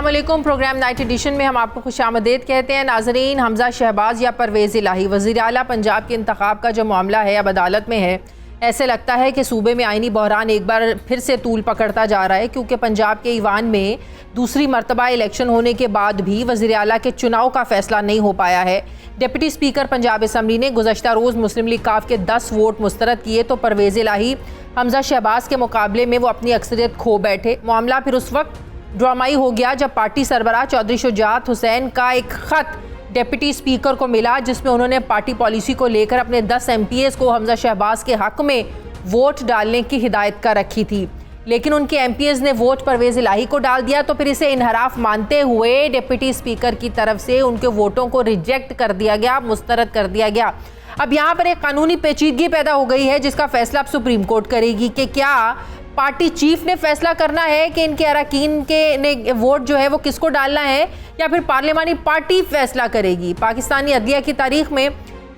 अस्सलामुअलैकुम। Programme night addition में हम आपको खुशामदीद कहते हैं। नाजरीन, हमजा शहबाज या परवेज़ इलाही वज़ीर आला पंजाब के इंतखाब का जो मामला है अब अदालत में है। ऐसे लगता है कि सूबे में आइनी बहरान एक बार फिर से तूल पकड़ता जा रहा है, क्योंकि पंजाब के ईवान में दूसरी मरतबा इलेक्शन होने के बाद भी वज़ीर आला के चुनाव का फैसला नहीं हो पाया है। डिप्टी स्पीकर पंजाब असम्बली ने गुज़श्ता रोज़ मुस्लिम लीग काफ के 10 वोट मुस्तरद किए तो परवेज़ इलाही हमजा शहबाज के मुकाबले में वो अपनी अक्सरियत खो बैठे। मामला फिर उस वक्त ड्रामाई हो गया जब पार्टी सरबराह चौधरी शुजात हुसैन का एक ख़त डिप्टी स्पीकर को मिला, जिसमें उन्होंने पार्टी पॉलिसी को लेकर अपने 10 MPs को हमजा शहबाज के हक़ में वोट डालने की हिदायत कर रखी थी। लेकिन उनके MPs ने वोट परवेज़ इलाही को डाल दिया, तो फिर इसे इनहराफ मानते हुए डिप्टी स्पीकर की तरफ से उनके वोटों को रिजेक्ट कर दिया गया, मुस्तरद कर दिया गया। अब यहाँ पर एक कानूनी पेचीदगी पैदा हो गई है, जिसका फैसला अब सुप्रीम कोर्ट करेगी कि क्या पार्टी चीफ ने फैसला करना है कि इनके अरकान के ने वोट जो है वो किसको डालना है, या फिर पार्लियामानी पार्टी फैसला करेगी। पाकिस्तानी अदलिया की तारीख में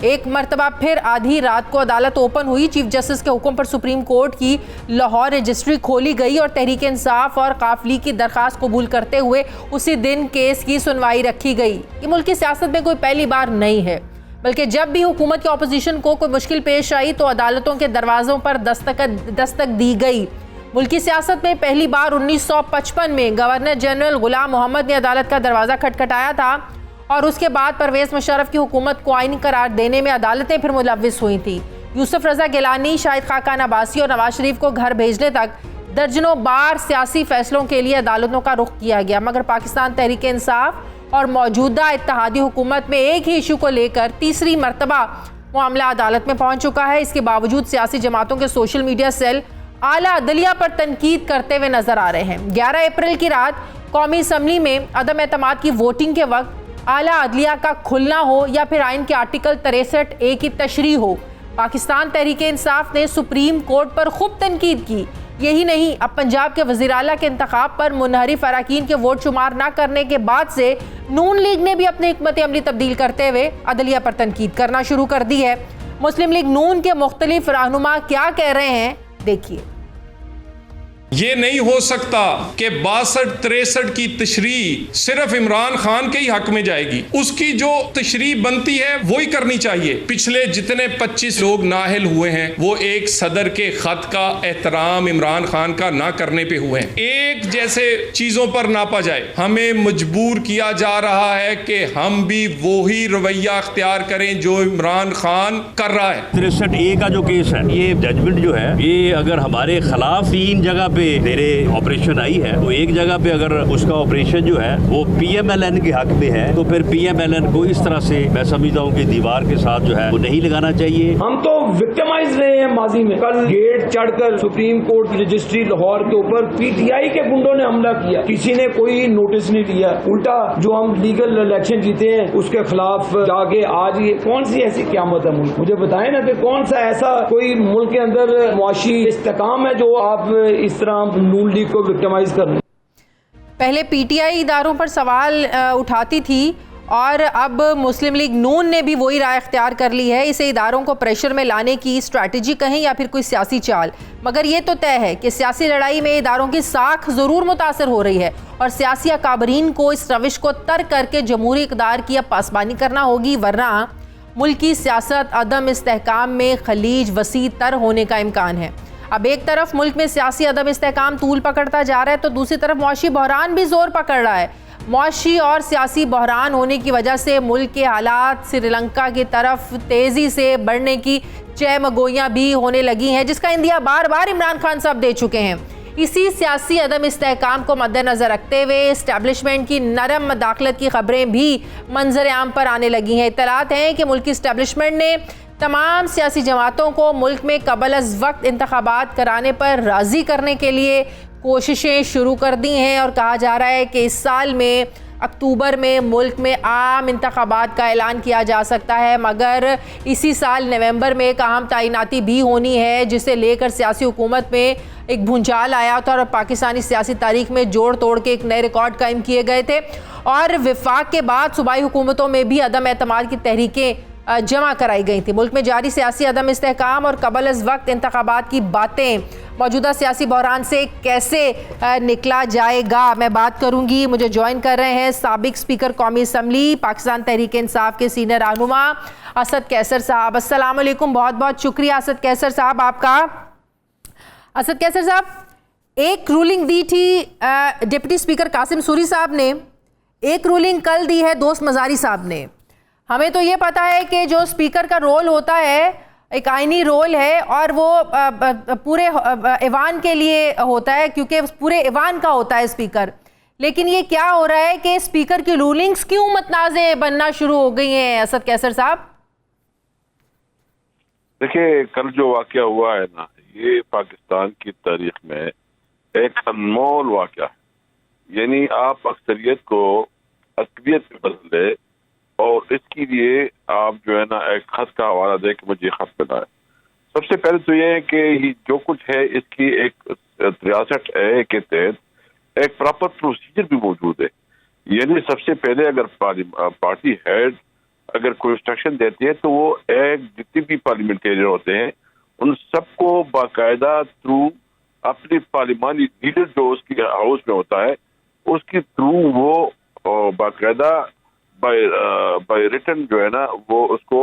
एक मरतबा फिर आधी रात को अदालत ओपन हुई। चीफ जस्टिस के हुक्म पर सुप्रीम कोर्ट की लाहौर रजिस्ट्री खोली गई और तहरीक इंसाफ और काफ लीग की दरख्वास्त कबूल करते हुए उसी दिन केस की सुनवाई रखी गई। ये मुल्क की सियासत में कोई पहली बार नहीं है, बल्कि जब भी हुकूमत की अपोजिशन को कोई मुश्किल पेश आई तो अदालतों के दरवाज़ों पर दस्तक दी गई। मुल्क की सियासत में पहली बार 1955 में गवर्नर जनरल गुलाम मोहम्मद ने अदालत का दरवाज़ा खटखटाया था और उसके बाद परवेज़ मुशर्रफ की हुकूमत को आईनी करार देने में अदालतें फिर मुलव्विस हुई थी। यूसुफ रज़ा गिलानी, शाहिद खाकान अब्बासी और नवाज शरीफ को घर भेजने तक दर्जनों बार सियासी फैसलों के लिए अदालतों का रुख किया गया, मगर पाकिस्तान तहरीक इंसाफ और मौजूदा इत्तेहादी हुकूमत में एक ही इशू को लेकर तीसरी मरतबा मामला अदालत में पहुँच चुका है। इसके बावजूद सियासी जमातों के सोशल मीडिया सेल आला अदलिया पर तनकीद करते हुए नजर आ रहे हैं। 11 अप्रैल की रात कौमी असम्बली में अदम एतमाद की वोटिंग के वक्त आला अदलिया का खुलना हो या फिर आइन के आर्टिकल 63A की तशरीह हो, पाकिस्तान तहरीक इंसाफ ने सुप्रीम कोर्ट पर खूब तनकीद की। यही नहीं, अब पंजाब के वज़ीर आला के इंतखाब पर मुनहरिफ अरकान के वोट शुमार न करने के बाद से नून लीग ने भी अपनी हिकमत अमली तब्दील करते हुए अदलिया पर तनकीद करना शुरू कर दी है। मुस्लिम लीग नून के मुख्तलिफ रहनुमा क्या कह रहे हैं, देखिए। ये नहीं हो सकता कि 62-63 की तशरीह सिर्फ इमरान खान के ही हक में जाएगी। उसकी जो तशरीह बनती है वो ही करनी चाहिए। पिछले जितने 25 लोग नाअहल हुए हैं वो एक सदर के खत का एहतराम इमरान खान का ना करने पे हुए हैं। एक जैसे चीजों पर नापा जाए, हमें मजबूर किया जा रहा है कि हम भी वही रवैया अख्तियार करें जो इमरान खान कर रहा है। 63A का जो केस है, ये जजमेंट जो है, ये अगर हमारे खिलाफ 3 जगह पे मेरे ऑपरेशन आई है, तो एक जगह पे अगर उसका ऑपरेशन जो है वो PMLN के हक में है, तो फिर PMLN को इस तरह से मैं समझता हूँ कि दीवार के साथ जो है वो नहीं लगाना चाहिए। हम तो विक्टिमाइज रहे हैं माजी में। कल गेट चढ़कर सुप्रीम कोर्ट की रजिस्ट्री लाहौर के ऊपर PTI के गुंडों ने हमला किया, किसी ने कोई नोटिस नहीं लिया। उल्टा जो हम लीगल इलेक्शन जीते हैं उसके खिलाफ जाके आज ये कौन सी ऐसी क़यामत है मुल्क, मुझे बताएं ना कि कौन सा ऐसा कोई मुल्क के अंदर मुआशी इस्तेकाम है जो आप इस तरह नून लीग को विक्टिमाइज कर रहे हैं। पहले PTI इदारों पर सवाल उठाती थी और अब मुस्लिम लीग नून ने भी वही राय अख्तियार कर ली है। इसे इदारों को प्रेशर में लाने की स्ट्रैटेजी कहें या फिर कोई सियासी चाल, मगर ये तो तय है कि सियासी लड़ाई में इदारों की साख ज़रूर मुतासर हो रही है और सियासी अकाबरीन को इस रविश को तर्क करके जमहूरी इक़्तिदार की अब पासबानी करना होगी, वरना मुल्क की सियासत अदम इस्तेहकाम में खलीज वसी तर होने का इम्कान है। अब एक तरफ मुल्क में सियासी अदम इस्तेहकाम तूल पकड़ता जा रहा है, तो दूसरी तरफ मुआशी बहरान भी जोर पकड़ रहा है। मुआशी और सियासी बहरान होने की वजह से मुल्क के हालात श्रीलंका की तरफ तेज़ी से बढ़ने की चहमगोइयाँ भी होने लगी हैं, जिसका इंदिया बार बार इमरान खान साहब दे चुके हैं। इसी सियासी अदम इस्तेहकाम को मद्देनज़र रखते हुए इस्टेब्लिशमेंट की नरम मदाखलत की खबरें भी मंजर आम पर आने लगी हैं। इत्तलात हैं कि मुल्क की इस्टेब्लिशमेंट ने तमाम सियासी जमातों को मुल्क में कबल अज़ वक्त इंतखाबात कराने पर राज़ी करने के लिए कोशिशें शुरू कर दी हैं और कहा जा रहा है कि इस साल में अक्टूबर में मुल्क में आम इंतखाबात का ऐलान किया जा सकता है, मगर इसी साल नवंबर में एक अहम तैनाती भी होनी है, जिसे लेकर सियासी हुकूमत में एक भूंचाल आया था और पाकिस्तानी सियासी तारीख में जोड़ तोड़ के एक नए रिकॉर्ड कायम किए गए थे। और विफाक के बाद सूबाई हुकूमतों में भी अदम एतमाद की तहरीकें जमा कराई गई थी। मुल्क में जारी सियासी अदम इस्तेहकाम और कबल अज़ वक्त इंतखाबात की बातें मौजूदा सियासी बहरान से कैसे निकला जाएगा, मैं बात करूंगी। मुझे ज्वाइन कर रहे हैं साबिक स्पीकर कौमी असम्बली पाकिस्तान तहरीक इंसाफ के सीनियर रहनुमा असद कैसर साहब। अस्सलाम वालेकुम, बहुत बहुत शुक्रिया असद कैसर साहब आपका। असद कैसर साहब, एक रूलिंग दी थी डिप्टी स्पीकर कासिम सूरी साहब ने, एक रूलिंग कल दी है दोस्त मजारी साहब ने। हमें तो ये पता है कि जो स्पीकर का रोल होता है एक आईनी रोल है और वो पूरे ऐवान के लिए होता है, क्योंकि पूरे ऐवान का होता है स्पीकर। लेकिन ये क्या हो रहा है कि स्पीकर की रूलिंग्स क्यों मतनाज़े बनना शुरू हो गई हैं असद कैसर साहब? देखिए, कल जो वाकया हुआ है ना, ये पाकिस्तान की तारीख में एक अनमोल वाकया है। यानी आप अक्सरियत को अक़लियत में बदले और इसके लिए आप जो है ना एक खत का हवाला दे कि मुझे खत मिला है। सबसे पहले तो ये है कि जो कुछ है इसकी एक 63A के तहत एक प्रॉपर प्रोसीजर भी मौजूद है। यानी सबसे पहले अगर पार्टी हेड अगर कोई इंस्ट्रक्शन देती है तो वो एक जितने भी पार्लियामेंटेरियन होते हैं उन सबको बाकायदा थ्रू अपनी पार्लिमानी लीडर जो उसकी हाउस में होता है उसके थ्रू वो बाकायदा बाय रिटन जो है ना वो उसको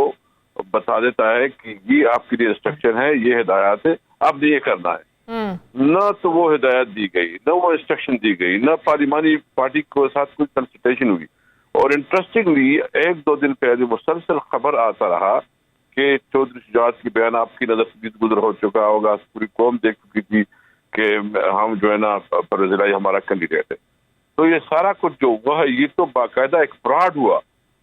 बता देता है कि ये आपके लिए इंस्ट्रक्शन है, ये हिदायत है, आपने ये करना है। न तो वो हिदायत दी गई, न वो इंस्ट्रक्शन दी गई, न पार्लिमानी पार्टी के साथ कोई कंसल्टेशन हुई। और इंटरेस्टिंगली एक दो दिन पहले मुसलसल खबर आता रहा कि चौधरी शुजात की बयान आपकी नजर से गुजर हो चुका होगा, पूरी कौम देख चुकी थी कि हम जो है ना परवेज़ इलाही हमारा कैंडिडेट है। तो ये सारा कुछ जो हुआ है ये तो बाकायदा एक फ्रॉड हुआ।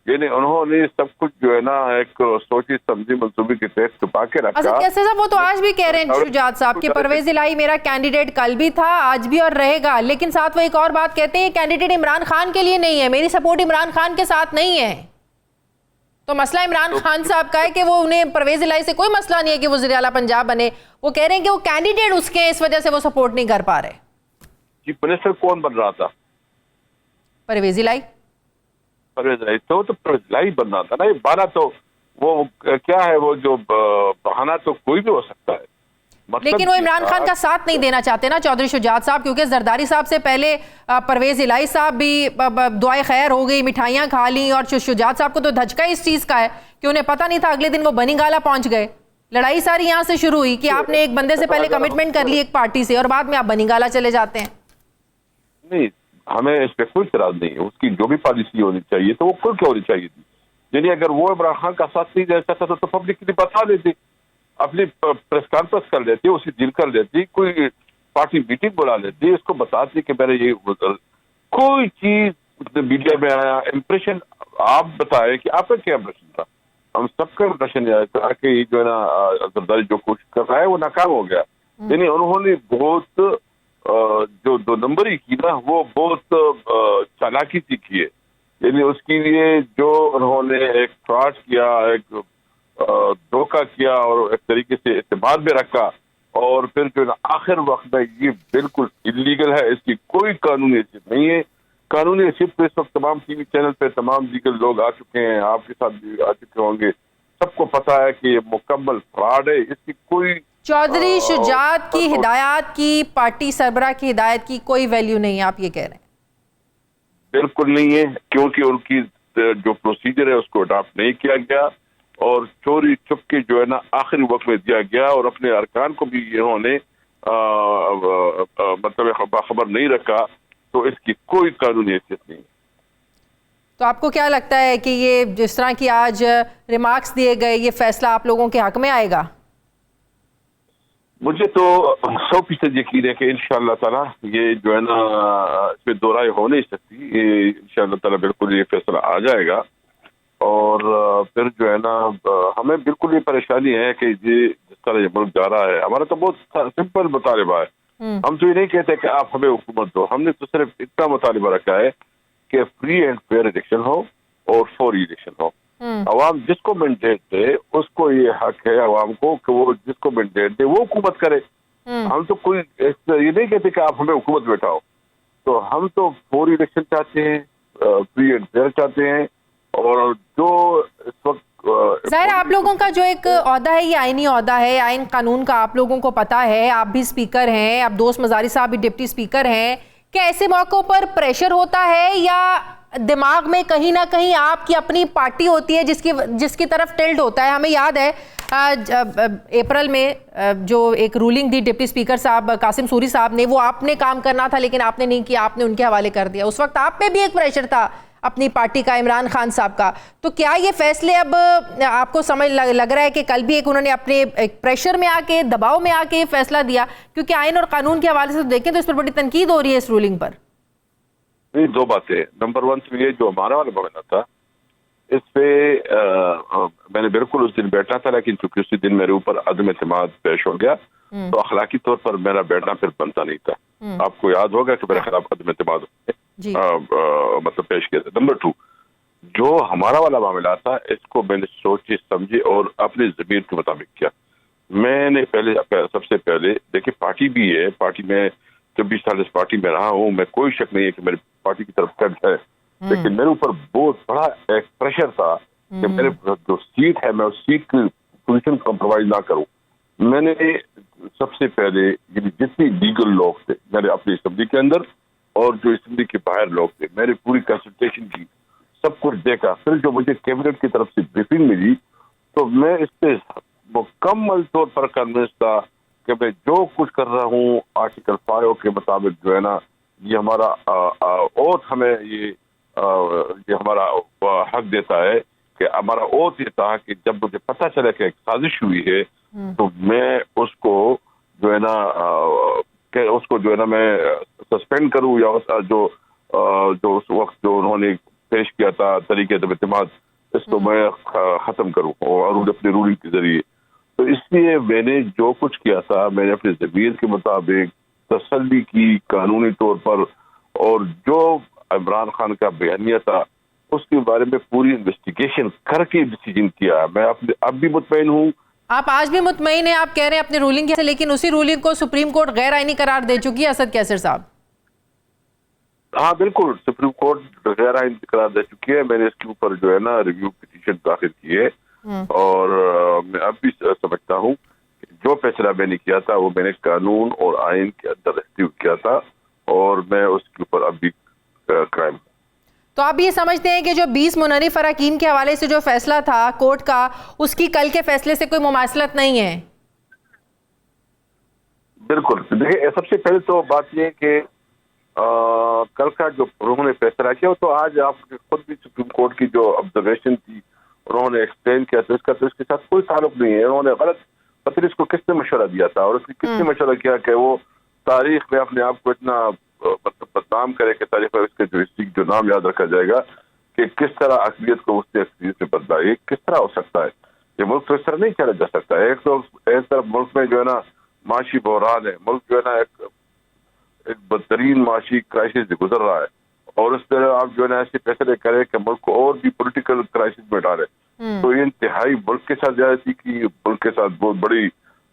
यानी उन्होंने सब कुछ जो है ना एक सोची समझी मंसूबे के तहत छुपा के रखा। कैसे साहब, वो तो आज भी कह रहे हैं शुजात साहब कि परवेज इलाही मेरा कैंडिडेट कल भी था, आज भी और रहेगा। लेकिन साथ वो एक और बात कहते हैं, कैंडिडेट इमरान खान के लिए नहीं है, मेरी सपोर्ट इमरान खान के साथ नहीं है। तो मसला इमरान खान साहब का है कि वो उन्हें परवेज इलाही से कोई मसला नहीं है कि वो वज़ीर आला पंजाब बने। वो कह रहे हैं कि वो कैंडिडेट उसके हैं, इस वजह से वो सपोर्ट नहीं कर पा रहे। चीफ मिनिस्टर कौन बन रहा था? परवेज इलाही। परवेज इलाही तो परवेज इलाही बनना था ना। ये बहाना तो वो क्या है, वो जो बहाना तो कोई भी हो सकता है। लेकिन वो इमरान खान का साथ नहीं देना चाहते ना चौधरी शुजात साहब, क्योंकि जरदारी साहब से पहले परवेज इलाही साहब भी दुआए खैर हो गई, मिठाइयाँ खा ली, और शुजात साहब को तो धचका इस चीज़ का है कि उन्हें पता नहीं था, अगले दिन वो बनीगाला पहुंच गए। लड़ाई सारी यहाँ से शुरू हुई कि आपने एक बंदे से पहले कमिटमेंट कर ली एक पार्टी से और बाद में आप बनीगाला चले जाते हैं। नहीं, हमें इस पर कोई इतराज नहीं है। उसकी जो भी पॉलिसी होनी चाहिए तो वो खुल के होनी चाहिए थी। यानी अगर वो इमरान खान का साथ नहीं दे सकता तो पब्लिक के लिए बता देती, अपनी प्रेस कॉन्फ्रेंस कर लेती, उसी डील कर लेती, कोई पार्टी मीटिंग बुला लेती, इसको बताती कि मेरे ये कोई चीज मीडिया में आया इंप्रेशन आप बताए कि आपका क्या इंप्रेशन था। हम सबका इंप्रेशन था कि जो है ना जरदारी जो कोशिश कर रहा है वो नाकाम हो गया। यानी उन्होंने बहुत जो 2 नंबरी की ना वो बहुत चालाकी से की है। यानी उसके लिए जो उन्होंने एक फ्रॉड किया, एक धोखा किया और एक तरीके से एतमाद में रखा, और फिर जो आखिर वक्त में ये बिल्कुल इलीगल है, इसकी कोई कानूनी हैसियत नहीं है। कानूनी हैसियत पे इस वक्त तमाम टीवी चैनल पे तमाम लीगल लोग आ चुके हैं, आपके साथ भी आ चुके होंगे, सबको पता है कि ये मुकम्मल फ्रॉड है। इसकी कोई चौधरी शुजात की हिदायत की, पार्टी सरबराह की हिदायत की कोई वैल्यू नहीं है, आप ये कह रहे हैं? बिल्कुल नहीं है, क्योंकि उनकी जो प्रोसीजर है उसको अडॉप्ट नहीं किया गया और चोरी चुपके जो है ना आखिरी वक्त में दिया गया, और अपने अरकान को भी इन्होंने मतलब खबर नहीं रखा। तो इसकी कोई कानूनी हैसियत नहीं। तो आपको क्या लगता है कि ये जिस तरह की आज रिमार्क्स दिए गए, ये फैसला आप लोगों के हक में आएगा? मुझे तो 100% यकीन है कि इंशाअल्लाह ताला ये जो है ना इसमें दो राय हो नहीं सकती। ये इंशाअल्लाह ताला बिल्कुल ये फैसला आ जाएगा। और फिर जो है ना हमें बिल्कुल ये परेशानी है कि ये जिस तरह ये मुल्क जा रहा है, हमारा तो बहुत सिंपल मुतालिबा है। हम तो ये नहीं कहते कि आप हमें हुकूमत दो, हमने तो सिर्फ इतना मुतालिबा रखा है कि फ्री एंड फेयर इलेक्शन हो और फौरी इलेक्शन हो। अवाम जिसको मैंडेट दे उसको ये हक है अवाम को कि वो जिसको मैंडेट दे वो हुकूमत करे। हम तो कोई ये नहीं कहते कि आप हमें हुकूमत बैठाओ। तो हम तो फौरी इलेक्शन चाहते हैं, फ्री एंड फेयर चाहते हैं, और जो इस वक्त ज़ाहिर आप लोगों का जो एक ओहदा है ये आईनी ओहदा है, आइन कानून का आप लोगों को पता है, आप भी स्पीकर हैं, आप दोस्त मजारी साहब भी डिप्टी स्पीकर हैं। क्या ऐसे मौक़ों पर प्रेशर होता है या दिमाग में कहीं ना कहीं आपकी अपनी पार्टी होती है जिसकी तरफ टिल्ट होता है? हमें याद है अप्रैल में जो एक रूलिंग दी डिप्टी स्पीकर साहब कासिम सूरी साहब ने, वो आपने काम करना था लेकिन आपने नहीं किया, आपने उनके हवाले कर दिया। उस वक्त आप पे भी एक प्रेशर था अपनी पार्टी का, इमरान खान साहब का। तो क्या ये फैसले अब आपको समझ लग रहा है कि कल भी एक उन्होंने अपने एक प्रेशर में आके, दबाव में आके ये फैसला दिया? क्योंकि आइन और कानून के हवाले से तो देखें तो इस पर बड़ी तनकीद हो रही है इस रूलिंग पर। नहीं, दो बातें। नंबर वन तो ये जो हमारा वाला मामला था, इस पे मैंने बिल्कुल उस दिन बैठना था, लेकिन चूंकि उसी दिन मेरे ऊपर अदम एतमाद पेश हो गया तो अखलाकी तौर पर मेरा बैठना फिर बनता नहीं था। आपको याद होगा कि मेरे खिलाफ अदम एतमाद मतलब पेश किया था। नंबर टू, जो हमारा वाला मामला था इसको मैंने सोचे समझे और अपने ज़मीर के मुताबिक किया। मैंने सबसे पहले देखिए, पार्टी भी है, पार्टी में 24 साल इस पार्टी में रहा हूँ, मैं कोई शक नहीं है कि मेरी पार्टी की तरफ कर्ज है, लेकिन मेरे ऊपर बहुत बड़ा एक प्रेशर था कि मेरे जो सीट है मैं उस सीट की पोजीशन कॉम्प्रोमाइज ना करूं। मैंने सबसे पहले जितने लीगल लोग थे मैंने अपनी असेंबली के अंदर और जो असेंबली के बाहर लोग थे, मैंने पूरी कंसल्टेशन की, सब कुछ देखा। फिर जो मुझे कैबिनेट की तरफ से ब्रीफिंग मिली तो मैं इस पे मुकम्मल तौर पर कन्विंस था कि मैं जो कुछ कर रहा हूँ आर्टिकल 5 के मुताबिक जो है ना, ये हमारा ओथ हमें ये हमारा हक देता है कि हमारा ओथ ये था कि जब मुझे पता चला कि एक साजिश हुई है तो मैं उसको जो है ना मैं सस्पेंड करूं या जो उस वक्त जो उन्होंने पेश किया था तरीके से इत्तेमाद, इसको मैं खत्म करूं और अपनी रूलिंग के जरिए। तो इसलिए मैंने जो कुछ किया था मैंने अपने ज़मीर के मुताबिक तसल्ली की कानूनी तौर पर, और जो इमरान खान का बयानिया था उसके बारे में पूरी इन्वेस्टिगेशन करके डिसीजन किया। मैं अब भी मुतमईन हूँ। आप आज भी मुतमईन हैं? आप कह रहे हैं अपनी रूलिंग से, लेकिन उसी रूलिंग को सुप्रीम कोर्ट गैर आईनी करार दे चुकी है असद कैसर साहब। हाँ बिल्कुल, सुप्रीम कोर्ट गैर आईनी करार दे चुकी है। मैंने इसके ऊपर जो है ना रिव्यू पिटीशन दाखिल की है और मैं अब भी समझता हूँ जो फैसला मैंने किया था वो मैंने कानून और आइन के अंदर रहते हुए किया था और मैं उसके ऊपर अब भी क्राइम। तो आप ये समझते हैं कि जो 20 मुनरिफ अरकान के हवाले से जो फैसला था कोर्ट का, उसकी कल के फैसले से कोई मुमासलत नहीं है? बिल्कुल। देखिए, सबसे पहले तो बात यह कि कल का जो उन्होंने फैसला किया तो आज आप खुद भी सुप्रीम कोर्ट की जो ऑब्जर्वेशन थी उन्होंने एक्सप्लेन किया, तो इसके साथ कोई ताल्लुक नहीं है। उन्होंने गलत पता नहीं इसको किसने मशवरा दिया था और उसने किसने मशवरा किया कि वो तारीख में अपने आप को इतना बदनाम करे कि तारीख में उसके जो हिस्ट्री जो नाम याद रखा जाएगा कि किस तरह अक़लियत को उसने अक़लियत में बदला। ये किस तरह हो सकता है? ये मुल्क तो इस तरह नहीं चला जा सकता है। एक तरफ मुल्क में जो है ना माशी बहरान है, मुल्क जो है ना एक बदतरीन माशी क्राइसिस से गुजर रहा है और उस तरह आप जो है ना ऐसे फैसले करें कि मुल्क को और भी पोलिटिकल क्राइसिस में डाले, तो ये इंतहाई मुल्क के साथ ज्यादती की, मुल्क के साथ बहुत बड़ी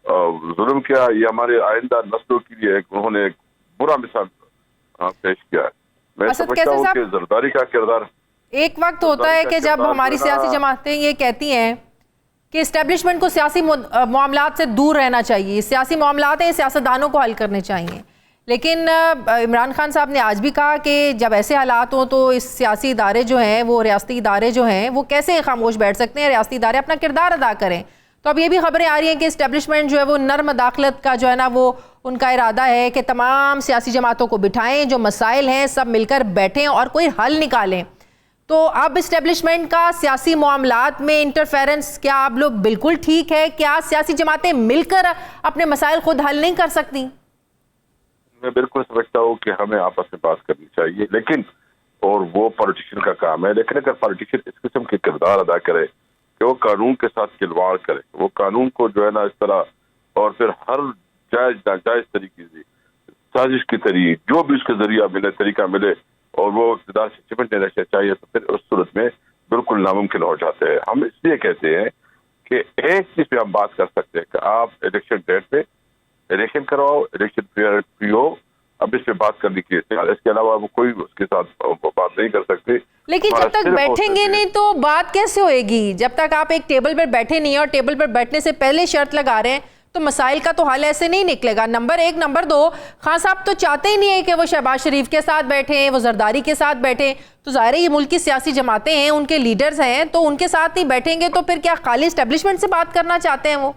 जुल्म किया। ये हमारे आइंदा नस्लों के लिए उन्होंने एक बुरा मिसाल पेश किया है। मैं समझता हूँ कि जरदारी का किरदार एक वक्त होता है कि जब हमारी सियासी जमातें ये कहती हैं कि इस्टेब्लिशमेंट को सियासी मामलात से दूर रहना चाहिए, सियासी मामलात हैं सियासतदानों को हल करने चाहिए, लेकिन इमरान खान साहब ने आज भी कहा कि जब ऐसे हालात हों तो इस सियासी इदारे जो हैं, वो रियासती इदारे जो हैं, वो कैसे खामोश बैठ सकते हैं? रियासती इदारे अपना किरदार अदा करें। तो अब ये भी खबरें आ रही हैं कि इस्टेब्लिशमेंट जो है वो नर्म दाखलत का जो है ना, वो उनका इरादा है कि तमाम सियासी जमातों को बिठाएं, जो मसाइल हैं सब मिलकर बैठें और कोई हल निकालें। तो अब इस्टेब्लिशमेंट का सियासी मामलात में इंटरफेरेंस क्या आप लोग बिल्कुल ठीक है? क्या सियासी जमातें मिलकर अपने मसाइल खुद हल नहीं कर सकती? मैं बिल्कुल समझता हूँ कि हमें आपस में बात करनी चाहिए, लेकिन और वो पॉलिटिशियन का काम है, लेकिन अगर पॉलिटिशियन इस किस्म के किरदार अदा करे कि वो कानून के साथ खिलवाड़ करे, वो कानून को जो है ना इस तरह और फिर हर जायज नाजायज तरीके से साजिश की तरीके जो भी उसके जरिया मिले, तरीका मिले और वो इक़्तिदार से चिपटने रहना चाहिए, तो फिर उस सूरत में बिल्कुल नामुमकिन हो जाते हैं। हम इसलिए कहते हैं कि एक चीज पे हम बात कर सकते हैं कि आप इलेक्शन डेट पे इलेक्शन करवाओ, इलेक्शन फ्री हो, अब इस पे बात करने की, इसके अलावा वो कोई उसके साथ बात नहीं कर सकते। लेकिन जब तक बैठेंगे नहीं तो बात कैसे होएगी? जब तक आप एक टेबल पर बैठे नहीं और टेबल पर बैठने से पहले शर्त लगा रहे हैं तो मसाइल का तो हल ऐसे नहीं निकलेगा। नंबर एक। नंबर दो, खान साहब तो चाहते ही नहीं है कि वो शहबाज शरीफ के साथ बैठे, वो जरदारी के साथ बैठे। तो ज़ाहिर है ये मुल्क की सियासी जमातें हैं, उनके लीडर्स हैं, तो उनके साथ नहीं बैठेंगे तो फिर क्या खाली एस्टेब्लिशमेंट से बात करना चाहते हैं वो?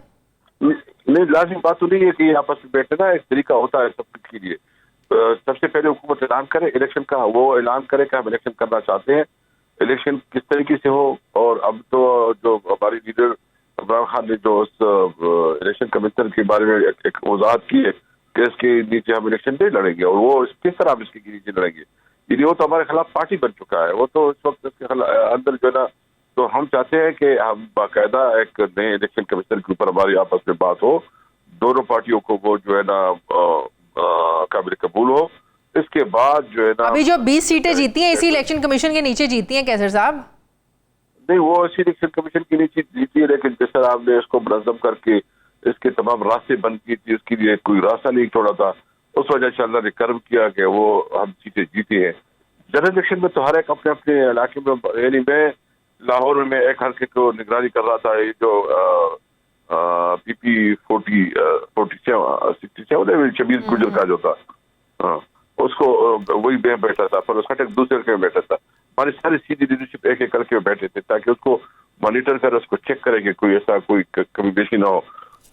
नहीं, लाजिम बात तो नहीं है कि आपस में बैठना एक तरीका होता है सब कुछ के लिए। सबसे पहले हुकूमत ऐलान करे इलेक्शन का, वो ऐलान करे कि हम इलेक्शन करना चाहते हैं, इलेक्शन किस तरीके से हो। और अब तो जो हमारी लीडर इमरान खान ने जो उस इलेक्शन कमीशन के बारे में एक वजाहत की है कि इसके नीचे हम इलेक्शन नहीं लड़ेंगे, और वो किस तरह हम इसके नीचे लड़ेंगे, यदि वो तो हमारे खिलाफ पार्टी बन चुका है। वो तो इस वक्त इसके अंदर जो है ना, तो हम चाहते हैं कि हम बाकायदा एक नए इलेक्शन कमीशन के ऊपर हमारी आपस में बात हो, दोनों पार्टियों को वो जो है ना काबिल कबूल हो। इसके बाद जो है ना, अभी जो 20 सीटें जीती हैं इसी इलेक्शन कमीशन के नीचे जीती हैं कैसर साहब? नहीं, वो इसी इलेक्शन कमीशन के नीचे जीती है, लेकिन जिस तरह आपने इसको मुनज़्ज़म करके इसके तमाम रास्ते बंद किए थे, उसके लिए कोई रास्ता नहीं छोड़ा था, उस वजह से अल्लाह ने कर्म किया कि वो हम सीटें जीते हैं। जनरल इलेक्शन में तो हर एक अपने अपने इलाके में, यानी मैं लाहौर में एक हल्के को निगरानी कर रहा था, ये जो PP 47 शबीर गुजर का जो था, उसको वही मैं बैठा था, पर उसका एक दूसरे के बैठा था। हमारी सारी सीधी लीडरशिप एक एक करके बैठे थे ताकि उसको मॉनिटर कर, उसको चेक करें कि कोई ऐसा कोई कमी बेशी ना हो।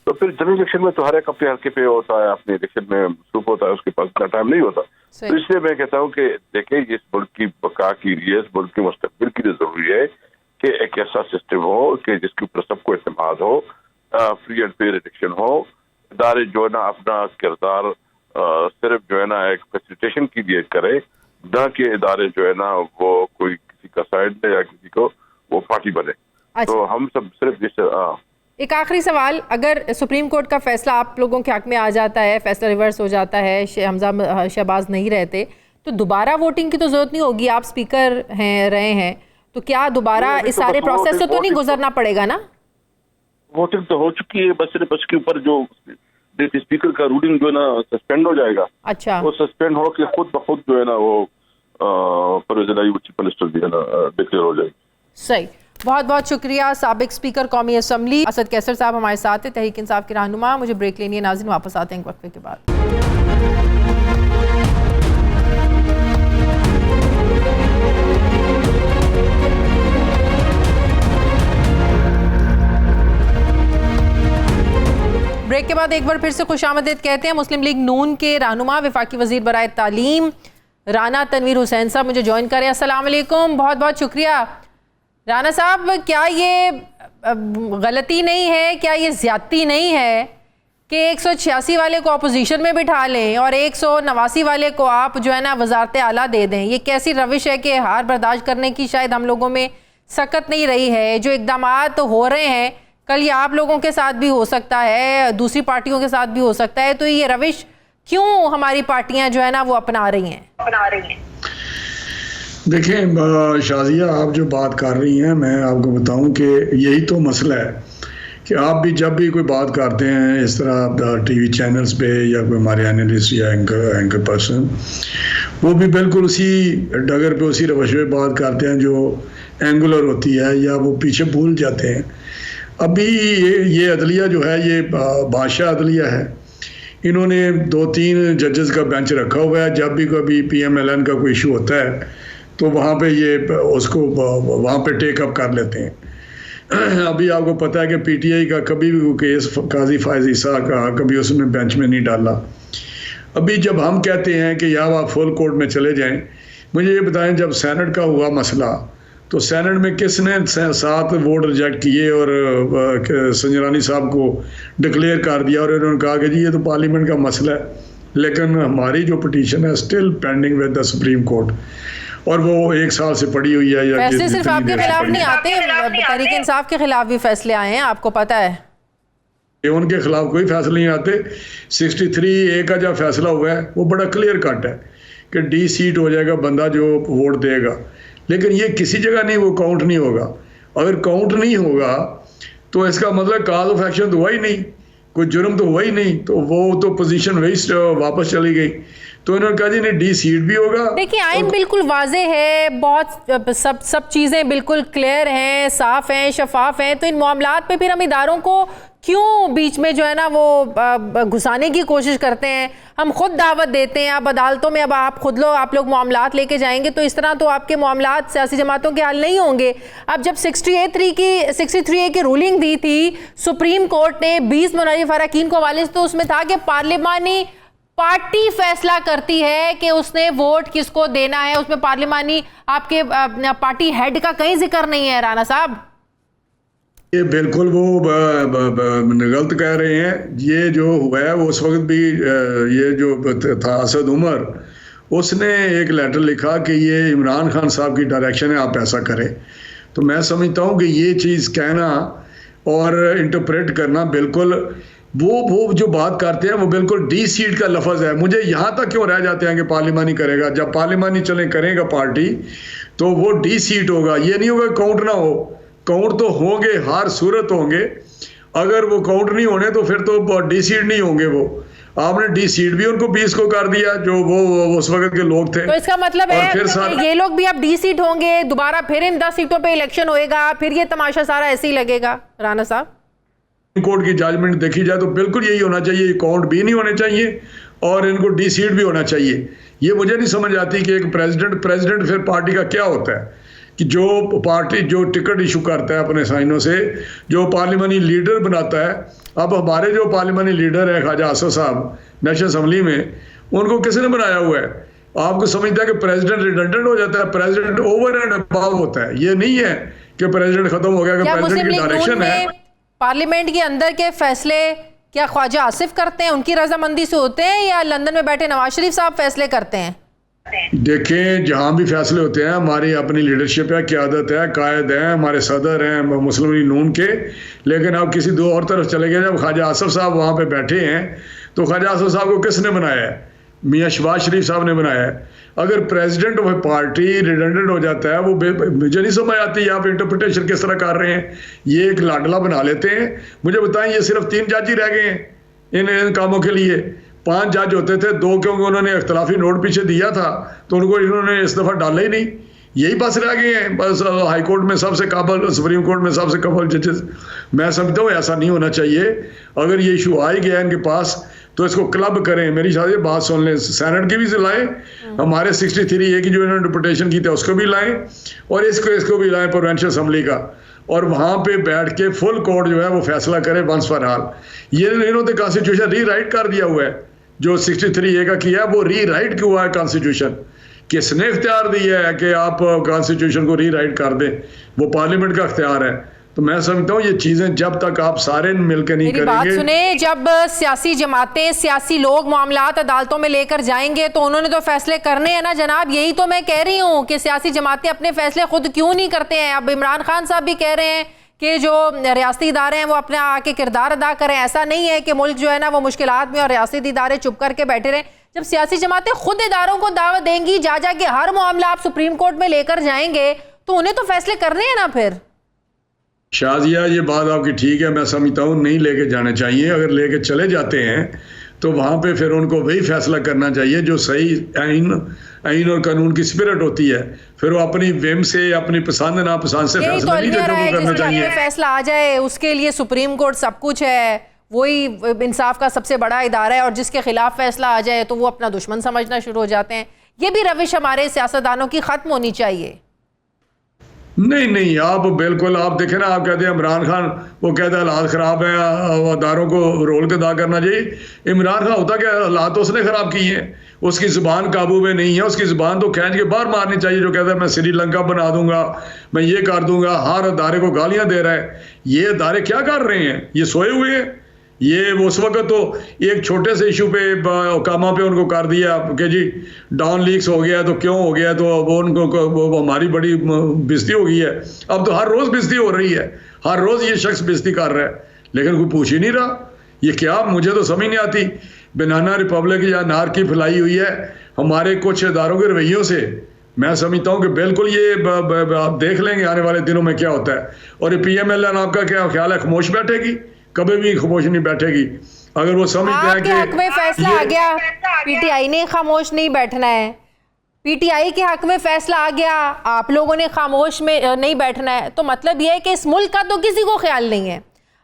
तो फिर जनरल इलेक्शन में तो हर एक अपने हल्के पे होता है, अपने इलेक्शन में मसरूफ होता है, उसके पास इतना टाइम नहीं होता। तो इसलिए मैं कहता हूँ कि देखिए, इस मुल्क की बका के लिए, इस मुल्क के मुस्तकबिल के लिए जरूरी है कि एक ऐसा सिस्टम हो कि जिसके ऊपर सबको एतमाद हो, फ्री एंड फेयर इलेक्शन हो, इदारे जो है ना अपना किरदार सिर्फ जो है ना एक फैसिलिटेशन के लिए करे, न कि इदारे जो है ना वो कोई किसी का साइड ले या किसी को वो पार्टी बने। अच्छा। तो हम सब सिर्फ एक आखिरी सवाल, अगर सुप्रीम कोर्ट का फैसला आप लोगों के हक में आ जाता है, फैसला रिवर्स हो जाता है, हमजा शहबाज नहीं रहते, तो दोबारा वोटिंग की तो जरूरत नहीं होगी, आप स्पीकर रहे हैं, तो क्या दोबारा इस सारे प्रोसेस से तो नहीं गुजरना पड़ेगा ना? वोटिंग तो हो चुकी है, बस सिर्फ उसके ऊपर जो स्पीकर का रूलिंग जो है ना सस्पेंड हो जाएगा। अच्छा। वो सस्पेंड हो के खुद ब खुद जो है ना वो परवेज़ इलाही चीफ मिनिस्टर जो है ना डिक्लेयर हो जाएगी। सही, बहुत बहुत शुक्रिया। साबिक स्पीकर कौमी असम्बली असद कैसर साहब हमारे साथ थे, तहरीक इंसाफ के रहनुमा। मुझे ब्रेक लेनी है नाज़रीन, वापस आते हैं एक वक्फे के बाद। ब्रेक के बाद एक बार फिर से खुशामदीद कहते हैं मुस्लिम लीग नून के रहनुमा वफाकी वजीर बराए तालीम राना तनवीर हुसैन साहब मुझे ज्वाइन करें। अस्सलाम वालेकुम, बहुत बहुत शुक्रिया। राना साहब, क्या ये गलती नहीं है, क्या ये ज़्यादती नहीं है कि 186 वाले को अपोजिशन में बिठा लें और 189 वाले को आप जो है ना वजारत आला दे दें? ये कैसी रविश है कि हार बर्दाश्त करने की शायद हम लोगों में सकत नहीं रही है। जो इक़दामात हो रहे हैं, कल ये आप लोगों के साथ भी हो सकता है, दूसरी पार्टियों के साथ भी हो सकता है, तो ये रविश क्यों हमारी पार्टियां जो है ना वो अपना रही हैं? देखें शाजिया, आप जो बात कर रही हैं, मैं आपको बताऊं कि यही तो मसला है कि आप भी जब भी कोई बात करते हैं इस तरह टीवी चैनल्स पे या कोई हमारे एनालिस्ट या एंकर पर्सन, वो भी बिल्कुल उसी डगर पे उसी रवश पे बात करते हैं जो एंगुलर होती है, या वो पीछे भूल जाते हैं। अभी ये अदलिया जो है, ये बादशाह अदलिया है, इन्होंने 2-3 जजेस का बेंच रखा हुआ है। जब भी कभी PMLN का कोई इशू होता है तो वहाँ पे ये उसको वहाँ पे टेक अप कर लेते हैं। अभी आपको पता है कि PTI का कभी भी कोई केस काजी फायज ईसा का कभी उसने बेंच में नहीं डाला। अभी जब हम कहते हैं कि या आप फुल कोर्ट में चले जाएं, मुझे ये बताएं, जब सेनेट का हुआ मसला तो सेनेट में किसने 7 वोट रिजेक्ट किए और संजरानी साहब को डिक्लेयर कर दिया, और इन्होंने कहा कि जी ये तो पार्लियामेंट का मसला है, लेकिन हमारी जो पिटीशन है still pending with the supreme court, और वो 1 साल से पड़ी हुई है। फैसले सिर्फ आपके खिलाफ नहीं आते, तहरीक इंसाफ के खिलाफ भी फैसले आए हैं, आपको पता है? उनके खिलाफ कोई फैसले नहीं आते। 63A का जो फैसला हुआ है वो बड़ा क्लियर कट है कि D सीट हो जाएगा बंदा जो वोट देगा, लेकिन ये किसी जगह नहीं, वो काउंट नहीं होगा। अगर काउंट नहीं होगा तो इसका मतलब काज ऑफ एक्शन तो हुआ ही नहीं, कोई जुर्म तो हुआ ही नहीं, तो वो तो पोजीशन वही वापस चली गई। तो इन्होंने कहा जी नहीं, डी सीट भी होगा। देखिए आइन बिल्कुल वाजे है, बहुत सब चीज़ें बिल्कुल क्लियर हैं, साफ हैं, शफाफ हैं, तो इन मामलात पे फिर हम इदारों को क्यों बीच में जो है ना वो घुसाने की कोशिश करते हैं? हम खुद दावत देते हैं, अब अदालतों में अब आप खुद आप लोग मामलात लेके जाएंगे तो इस तरह तो आपके मामलात सियासी जमातों के हल नहीं होंगे। अब जब 63A की रूलिंग दी थी सुप्रीम कोर्ट ने 20 मुनर्रिफ अरकान को हवाले से, तो उसमें था कि पार्लिमानी पार्टी फैसला करती है कि उसने वोट किसको देना है, उसमें पार्लिमानी आपके पार्टी हेड का कहीं जिक्र नहीं है। राना साहब ये बिल्कुल वो गलत कह रहे हैं। ये जो हुआ है वो उस वक्त भी ये जो था असद उमर, उसने एक लेटर लिखा कि ये इमरान खान साहब की डायरेक्शन है, आप ऐसा करें। तो मैं समझता हूँ कि ये चीज़ कहना और इंटरप्रेट करना बिल्कुल वो जो बात करते हैं वो बिल्कुल डी सीट का लफ्ज़ है। मुझे यहाँ तक क्यों रह जाते हैं कि पार्लिमानी करेगा, जब पार्लिमानी करेगा पार्टी तो वो डी सीट होगा। ये नहीं होगा काउंट ना हो, काउंट तो होंगे, हर सूरत होंगे। अगर वो काउंट नहीं होने तो फिर तो डी सीट नहीं होंगे। वो आपने डी सीट भी उनको 20 को कर दिया जो वो उस वक्त के लोग थे। तो इसका मतलब है फिर ये लोग भी अब डी सीट होंगे, दोबारा फिर इन 10 सीटों पे इलेक्शन होएगा, फिर ये तमाशा सारा ऐसे ही लगेगा। राना साहब कोर्ट की जजमेंट देखी जाए तो बिल्कुल यही होना चाहिए, काउंट भी नहीं होने चाहिए और इनको डी सीट भी होना चाहिए। ये मुझे नहीं समझ आती कि एक प्रेसिडेंट फिर पार्टी का क्या होता है कि जो पार्टी जो टिकट इशू करता है अपने साइनों से, जो पार्लिमानी लीडर बनाता है। अब हमारे जो पार्लिमानी लीडर है ख्वाजा आसिफ साहब नेशनल असम्बली में, उनको किसने बनाया हुआ है? आपको समझता है कि प्रेसिडेंट रिडंडेंट हो जाता है? प्रेसिडेंट ओवर एंड अबाव होता है। ये नहीं है कि प्रेसिडेंट खत्म हो गया कि प्रेसिडेंट की डायरेक्शन है। पार्लियामेंट के अंदर के फैसले क्या ख्वाजा आसिफ करते हैं, उनकी रजामंदी से होते हैं, या लंदन में बैठे नवाज शरीफ साहब फैसले करते हैं? देखें, जहाँ भी फैसले होते हैं हमारी अपनी लीडरशिप है, क़यादत है, कायद है, हमारे सदर हैं मुस्लिम लीग नून के। लेकिन अब किसी दो और तरफ चले गए, जब ख्वाजा आसिफ साहब वहाँ पे बैठे हैं तो ख्वाजा आसिफ साहब को किसने बनाया है? मियाँ शहबाज शरीफ साहब ने बनाया है। अगर प्रेसिडेंट ऑफ पार्टी रिडंडेंट हो जाता है, वो मुझे नहीं समझ आती आप इंटरप्रिटेशन किस तरह कर रहे हैं। ये एक लाडला बना लेते हैं। मुझे बताएं, ये सिर्फ 3 जज ही रह गए हैं इन कामों के लिए। 5 जज होते थे, 2 क्योंकि उन्होंने इख्तलाफी नोट पीछे दिया था तो उनको इन्होंने इस दफ़ा डाला ही नहीं। यही बस रह गए हैं, बस हाई कोर्ट में सबसे काबल, सुप्रीम कोर्ट में सबसे काबल जजेस। मैं समझता हूँ ऐसा नहीं होना चाहिए। अगर ये इशू आ ही गया इनके पास तो इसको क्लब करें। मेरी शायद बात सुन लें, सेनेट की भी लाएं, हमारे 63A की जो इन्होंने इंटरप्रिटेशन की थी उसको भी लाएं और इसको भी लाएं प्रोविंशियल असम्बली का, और वहाँ पे बैठ के फुल कोर्ट जो है वो फैसला करे वंस फॉर ऑल। ये इन्होंने कॉन्स्टिट्यूशन री राइट कर दिया हुआ है। जो 63A का किया वो री राइट क्यों हुआ है कॉन्स्टिट्यूशन? किसने इख्तियार दिया है कि आप कॉन्स्टिट्यूशन को री राइट कर दें? वो पार्लियामेंट का इख्तियार है। तो मैं समझता हूँ ये चीजें जब तक आप सारे मिलकर नहीं करेंगे। बात सुने, जब सियासी जमातें, सियासी लोग मामलात अदालतों में लेकर जाएंगे तो उन्होंने तो फैसले करने हैं ना जनाब। यही तो मैं कह रही हूँ कि सियासी जमातें अपने फैसले खुद क्यों नहीं करते हैं। अब इमरान खान साहब भी कह रहे हैं कि जो रियासती इदारे हैं वो अपना आके किरदार अदा करें। ऐसा नहीं है कि मुल्क जो है ना वो मुश्किलात में और रियासती इदारे चुप करके बैठे रहें। जब सियासी जमातें खुद इदारों को दावत देंगी, जा के हर मामला आप सुप्रीम कोर्ट में लेकर जाएंगे तो उन्हें तो फैसले करने हैं ना। फिर शाजिया, ये बात आपकी ठीक है, मैं समझता हूँ नहीं लेके जाने चाहिए। अगर लेके चले जाते हैं तो वहाँ पे फिर उनको वही फैसला करना चाहिए जो सही आइन और कानून की स्पिरिट होती है। फिर वो अपनी विम से, अपनी पसंद नापसंद से फैसला नहीं करना चाहिए। फैसला आ जाए उसके लिए सुप्रीम कोर्ट सब कुछ है, वही इंसाफ का सबसे बड़ा इदारा है, और जिसके खिलाफ फैसला आ जाए तो वो अपना दुश्मन समझना शुरू हो जाते हैं। ये भी रविश हमारे सियासतदानों की खत्म होनी चाहिए। नहीं, आप बिल्कुल, आप देखें ना, आप कहते हैं इमरान खान, वो कहता है हालात ख़राब है, अदारों को रोल के अदा करना चाहिए। इमरान खान होता क्या, हालात तो उसने ख़राब किए हैं। उसकी ज़ुबान काबू में नहीं है, उसकी ज़ुबान तो खींच के बाहर मारनी चाहिए। जो कहता है मैं श्रीलंका बना दूंगा, मैं ये कर दूंगा, हर अदारे को गालियाँ दे रहा है। ये अदारे क्या कर रहे हैं? ये सोए हुए हैं। ये उस वक्त तो एक छोटे से इशू पे कामा पे उनको कर दिया कि जी डाउन लीक्स हो गया तो क्यों हो गया, तो वो उनको वो हमारी बड़ी बेइज्जती हो गई है। अब तो हर रोज़ बेइज्जती हो रही है, हर रोज़ ये शख्स बेइज्जती कर रहा है, लेकिन कोई पूछ ही नहीं रहा। ये क्या, मुझे तो समझ नहीं आती। बनाना रिपब्लिक या नार की फैलाई हुई है हमारे कुछ इदारों के रवैयों से। मैं समझता हूँ कि बिल्कुल ये आप देख लेंगे आने वाले दिनों में क्या होता है। और ये PMLN आपका क्या ख्याल है, खामोश बैठेगी? कभी भी खामोश नहीं बैठेगी। अगर वो समझते हैं आपके कि हक में फैसला आ गया, पीटीआई ने खामोश नहीं बैठना है, पीटीआई के हक में फैसला आ गया, आप लोगों ने खामोश में नहीं बैठना है, तो मतलब यह है कि इस मुल्क का तो किसी को ख्याल नहीं है।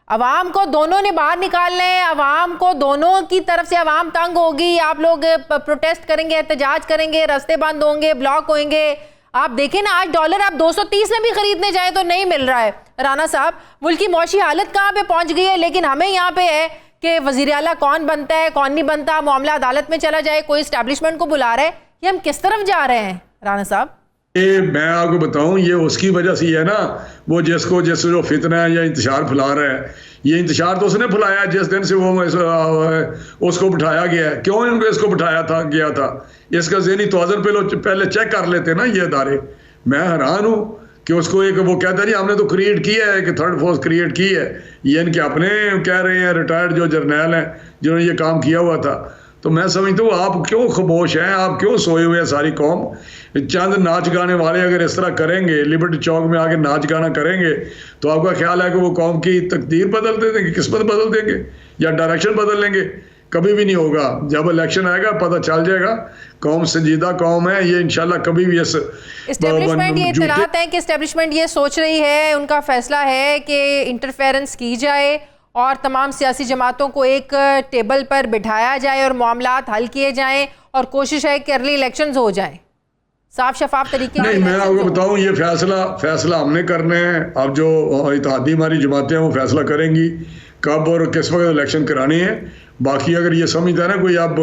अवाम को दोनों ने बाहर निकालना है, अवाम को दोनों की तरफ से अवाम तंग होगी, आप लोग प्रोटेस्ट करेंगे, एहतजाज करेंगे, रास्ते बंद होंगे, ब्लॉक होंगे। आप देखें ना, आज डॉलर आप 230 में भी खरीदने जाए तो नहीं मिल रहा है। राना साहब, मुल्क की मौशी हालत कहाँ पे पहुंच गई है, लेकिन हमें यहाँ पे है कि वज़ीर आला कौन बनता है कौन नहीं बनता, मामला अदालत में चला जाए, कोई इस्टेब्लिशमेंट को बुला रहा है, ये हम किस तरफ जा रहे हैं राना साहब? ये मैं आपको बताऊं, ये उसकी वजह से ही है ना, वो जिसको जो फितना है या इंतशार फैला रहा है, ये इंतशार तो उसने फैलाया जिस दिन से वो उसको बिठाया गया है। क्यों इनको इसको बिठाया था गया था, इसका ज़हनी तवाज़ुन पहले चेक कर लेते ना ये अदारे। मैं हैरान हूँ कि उसको एक वो कहता है जी हमने तो क्रिएट किया है, कि थर्ड फोर्स क्रिएट की है, ये इनके अपने कह रहे हैं रिटायर्ड जो जर्नैल हैं जिन्होंने ये काम किया हुआ था। तो मैं समझता हूँ आप क्यों खामोश हैं, आप क्यों सोए हुए हैं सारी कौम। चंद नाच गाने वाले अगर इस तरह करेंगे, लिबर्टी चौक में आके नाच गाना करेंगे, तो आपका ख्याल है कि वो कौम की तकदीर बदल देंगे, किस्मत बदल देंगे या डायरेक्शन बदल लेंगे? कभी भी नहीं होगा। जब इलेक्शन आएगा पता चल जाएगा। कौम संजीदा कौम है, ये इंशाल्लाह कभी भी इस एस्टेब्लिशमेंट ये इत्तलात है कि एस्टेब्लिशमेंट ये सोच रही है, उनका फैसला है कि इंटरफेरेंस की जाए और तमाम सियासी जमातों को एक टेबल पर बिठाया जाए और मामलात हल किए जाएं, और कोशिश है कि अर्ली इलेक्शंस हो जाएं, साफ शफाफ तरीके। नहीं, मैं आपको बताऊं, ये फैसला हमने करने हैं। अब जो इत्तेहादी हमारी जमातें हैं वो फैसला करेंगी कब और किस वक्त इलेक्शन करानी है। बाकी अगर ये समझता है ना कोई, अब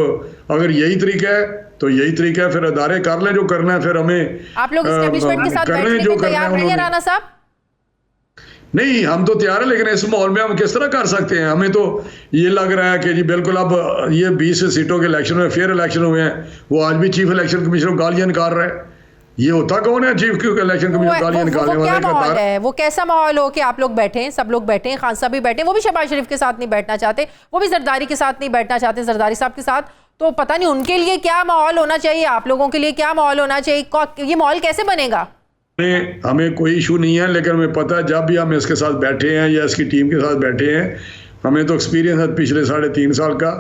अगर यही तरीका है तो यही तरीका है, फिर अदारे कर लें जो करना है, फिर हमें आप लोग एस्टेब्लिशमेंट के साथ बैठने को तैयार नहीं है राना साहब? नहीं, हम तो तैयार है, लेकिन इस माहौल में हम किस तरह कर सकते हैं? हमें तो ये लग रहा है कि जी बिल्कुल अब ये 20 सीटों के इलेक्शन में फेयर इलेक्शन हुए हैं, वो आज भी चीफ इलेक्शन कमिश्नर गालियां निकाल रहा है। ये होता कौन है चीफ इलेक्शन कमिश्नर गालियां निकालने वाले? क्या माहौल है, वो कैसा माहौल हो कि आप लोग बैठे हैं, सब लोग बैठे हैं, खान साहब भी बैठे हैं, वो भी शहबाज शरीफ के साथ नहीं बैठना चाहते, वो भी जरदारी के साथ नहीं बैठना चाहते, जरदारी साहब के साथ, तो पता नहीं उनके लिए क्या माहौल होना चाहिए, आप लोगों के लिए क्या माहौल होना चाहिए, ये माहौल कैसे बनेगा? हमें कोई इशू नहीं है, लेकिन हमें पता है जब भी हम इसके साथ बैठे हैं या इसकी टीम के साथ बैठे हैं, हमें तो एक्सपीरियंस है पिछले 3.5 साल का।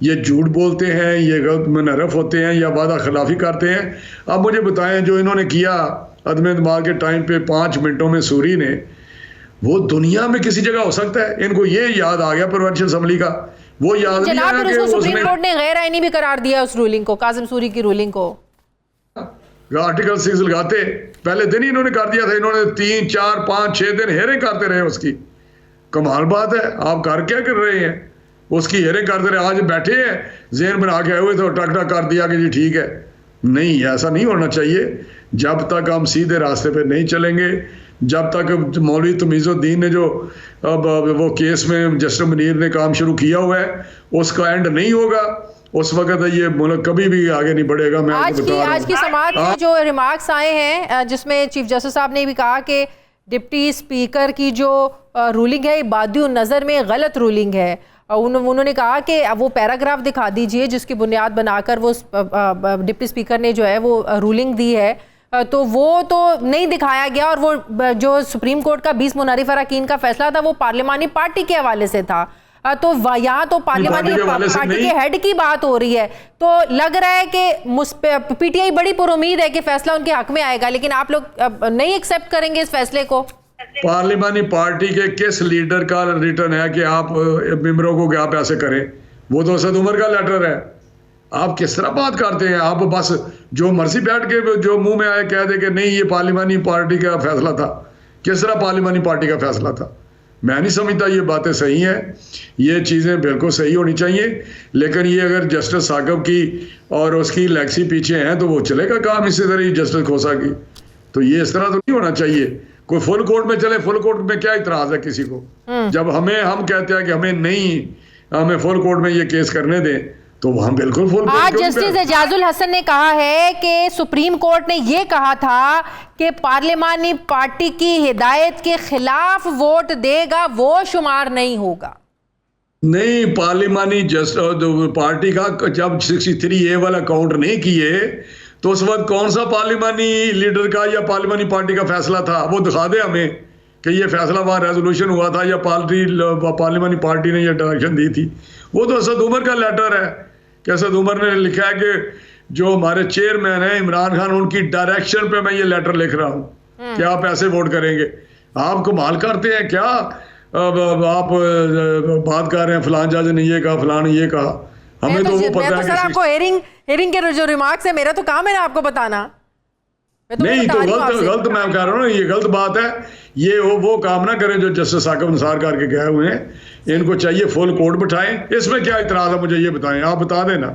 ये झूठ बोलते हैं, ये गलत मुनरफ होते हैं या वादा खिलाफी करते हैं। अब मुझे बताएं, जो इन्होंने किया अदम दिमाग के टाइम पे 5 मिनटों में सूरी ने, वो दुनिया में किसी जगह हो सकता है? इनको ये याद आ गया प्रोविंशियल असेंबली का, वो याद नहीं आया कि सुप्रीम कोर्ट ने गैर आईनी भी करार दिया उस रूलिंग को, कासिम सूरी की रूलिंग को। आर्टिकल 6 लगाते पहले दिन ही इन्होंने कर दिया था। इन्होंने 3, 4, 5, 6 दिन हेरें करते रहे उसकी। कमाल बात है, आप कर क्या कर रहे हैं? उसकी हेरें करते रहे, आज बैठे हैं जेन बना के आए हुए तो टक टक कर दिया कि जी ठीक है। नहीं, ऐसा नहीं होना चाहिए। जब तक हम सीधे रास्ते पे नहीं चलेंगे, जब तक मौलवी तमीज़ुद्दीन ने जो अब वो केस में जस्टिस मुनीर ने काम शुरू किया हुआ है उसका एंड नहीं होगा, उस वक्त ये मुल्क कभी भी आगे नहीं बढ़ेगा। मैं आज की समाअत में जो रिमार्क्स आए हैं, जिसमें चीफ जस्टिस साहब ने भी कहा कि डिप्टी स्पीकर की जो रूलिंग है बादियो नज़र में गलत रूलिंग है। उन्होंने कहा कि वो पैराग्राफ दिखा दीजिए जिसकी बुनियाद बनाकर वो डिप्टी स्पीकर ने जो है वो रूलिंग दी है, तो वो तो नहीं दिखाया गया। और वो जो सुप्रीम कोर्ट का 20 मुनरिफ अरकान का फैसला था वो पार्लिमानी पार्टी के हवाले से था, तो यहाँ तो पार्लियामेंट पार्टी के हेड की बात हो रही है। तो लग रहा है कि पीटीआई बड़ी पुरुमीद है कि फैसला उनके हक में आएगा, लेकिन आप लोग नहीं एक्सेप्ट करेंगे इस फैसले को। पार्लियामानी पार्टी के किस लीडर का रिटर्न है कि आप मेंबरों को क्या पैसे करें? वो तो असद उमर का लेटर है। आप किस तरह बात करते हैं? आप बस जो मर्जी बैठ के जो मुंह में आए कह दे कि नहीं ये पार्लियामानी पार्टी का फैसला था। किस तरह पार्लियामानी पार्टी का फैसला था? मैं नहीं समझता ये बातें सही हैं। ये चीज़ें बिल्कुल सही होनी चाहिए, लेकिन ये अगर जस्टिस साकब की और उसकी लेगसी पीछे हैं तो वो चलेगा काम इसी तरह ही जस्टिस खोसा की। तो ये इस तरह तो नहीं होना चाहिए। कोई फुल कोर्ट में चले, फुल कोर्ट में क्या इतराज है किसी को? जब हम कहते हैं कि हमें फुल कोर्ट में ये केस करने दें, तो वहां बिल्कुल फुल कोर्ट। आज जस्टिस एजाजुल हसन ने कहा है कि सुप्रीम कोर्ट ने ये कहा था कि पार्लियामानी पार्टी की हिदायत के खिलाफ वोट देगा वो शुमार नहीं होगा। नहीं, पार्लियामानी पार्टी का जब 63A वाला काउंट नहीं किए तो उस वक्त कौन सा पार्लियामानी लीडर का या पार्लियामानी पार्टी का फैसला था? वो दिखा दे हमें कि ये फैसला वहाँ रेजोल्यूशन हुआ था या पार्लियामानी पार्टी ने ये डायरेक्शन दी थी। वो तो असद उमर का लेटर है कि असद उमर ने लिखा है कि जो हमारे चेयरमैन है इमरान खान, उनकी डायरेक्शन पे मैं ये लेटर लिख रहा हूँ कि आप ऐसे वोट करेंगे। आप कमाल करते हैं क्या? आप बात कर रहे हैं फलान जज ने ये कहा, फलान ने ये कहा। हमें तो वो पता है सर आपको हेयरिंग के जो रिमार्क्स है, मेरा तो काम है ना आपको बताना। नहीं तो गलत मैं कह रहा हूँ, ये गलत बात है। ये वो काम ना करें जो जस्टिस साकिब निसार करके गए हुए हैं। इनको चाहिए फुल कोर्ट बिठाएं। इसमें क्या इतराज है मुझे ये बताएं, आप बता देना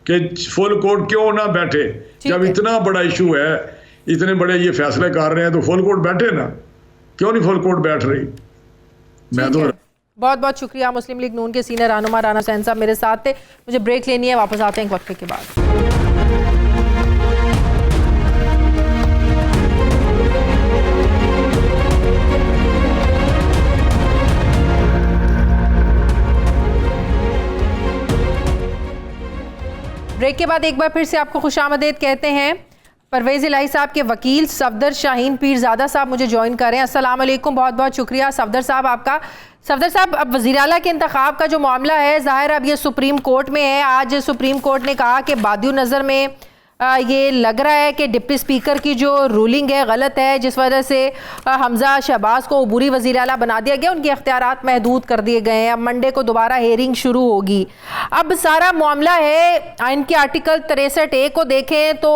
कि फुल कोर्ट क्यों ना बैठे? जब इतना बड़ा इशू है, इतने बड़े ये फैसले कर रहे हैं, तो फुल कोर्ट बैठे ना। क्यों नहीं फुल कोर्ट बैठ रही? मैं तो बहुत बहुत शुक्रिया। मुस्लिम लीग नून के सीनियर रहनुमा राना हुसैन साहब मेरे साथ थे। मुझे ब्रेक लेनी है, वापस आते हैं एक वक्फे के बाद। ब्रेक के बाद एक बार फिर से आपको खुशामदीद कहते हैं। परवेज़ इलाही साहब के वकील सफदर शाहीन पीरजादा साहब मुझे ज्वाइन कर रहे हैं। अस्सलाम वालेकुम, बहुत बहुत शुक्रिया सफदर साहब आपका। सफदर साहब, अब वज़ीर आला के इंतखाब का जो मामला है, ज़ाहिर अब ये सुप्रीम कोर्ट में है। आज सुप्रीम कोर्ट ने कहा कि बादियो नज़र में ये लग रहा है कि डिप्टी स्पीकर की जो रूलिंग है गलत है, जिस वजह से हमजा शहबाज को अबूरी वज़ीर आला बना दिया गया, उनके अख्तियारात महदूद कर दिए गए हैं। अब मंडे को दोबारा हेयरिंग शुरू होगी। अब सारा मामला है आइन के आर्टिकल 63A को देखें तो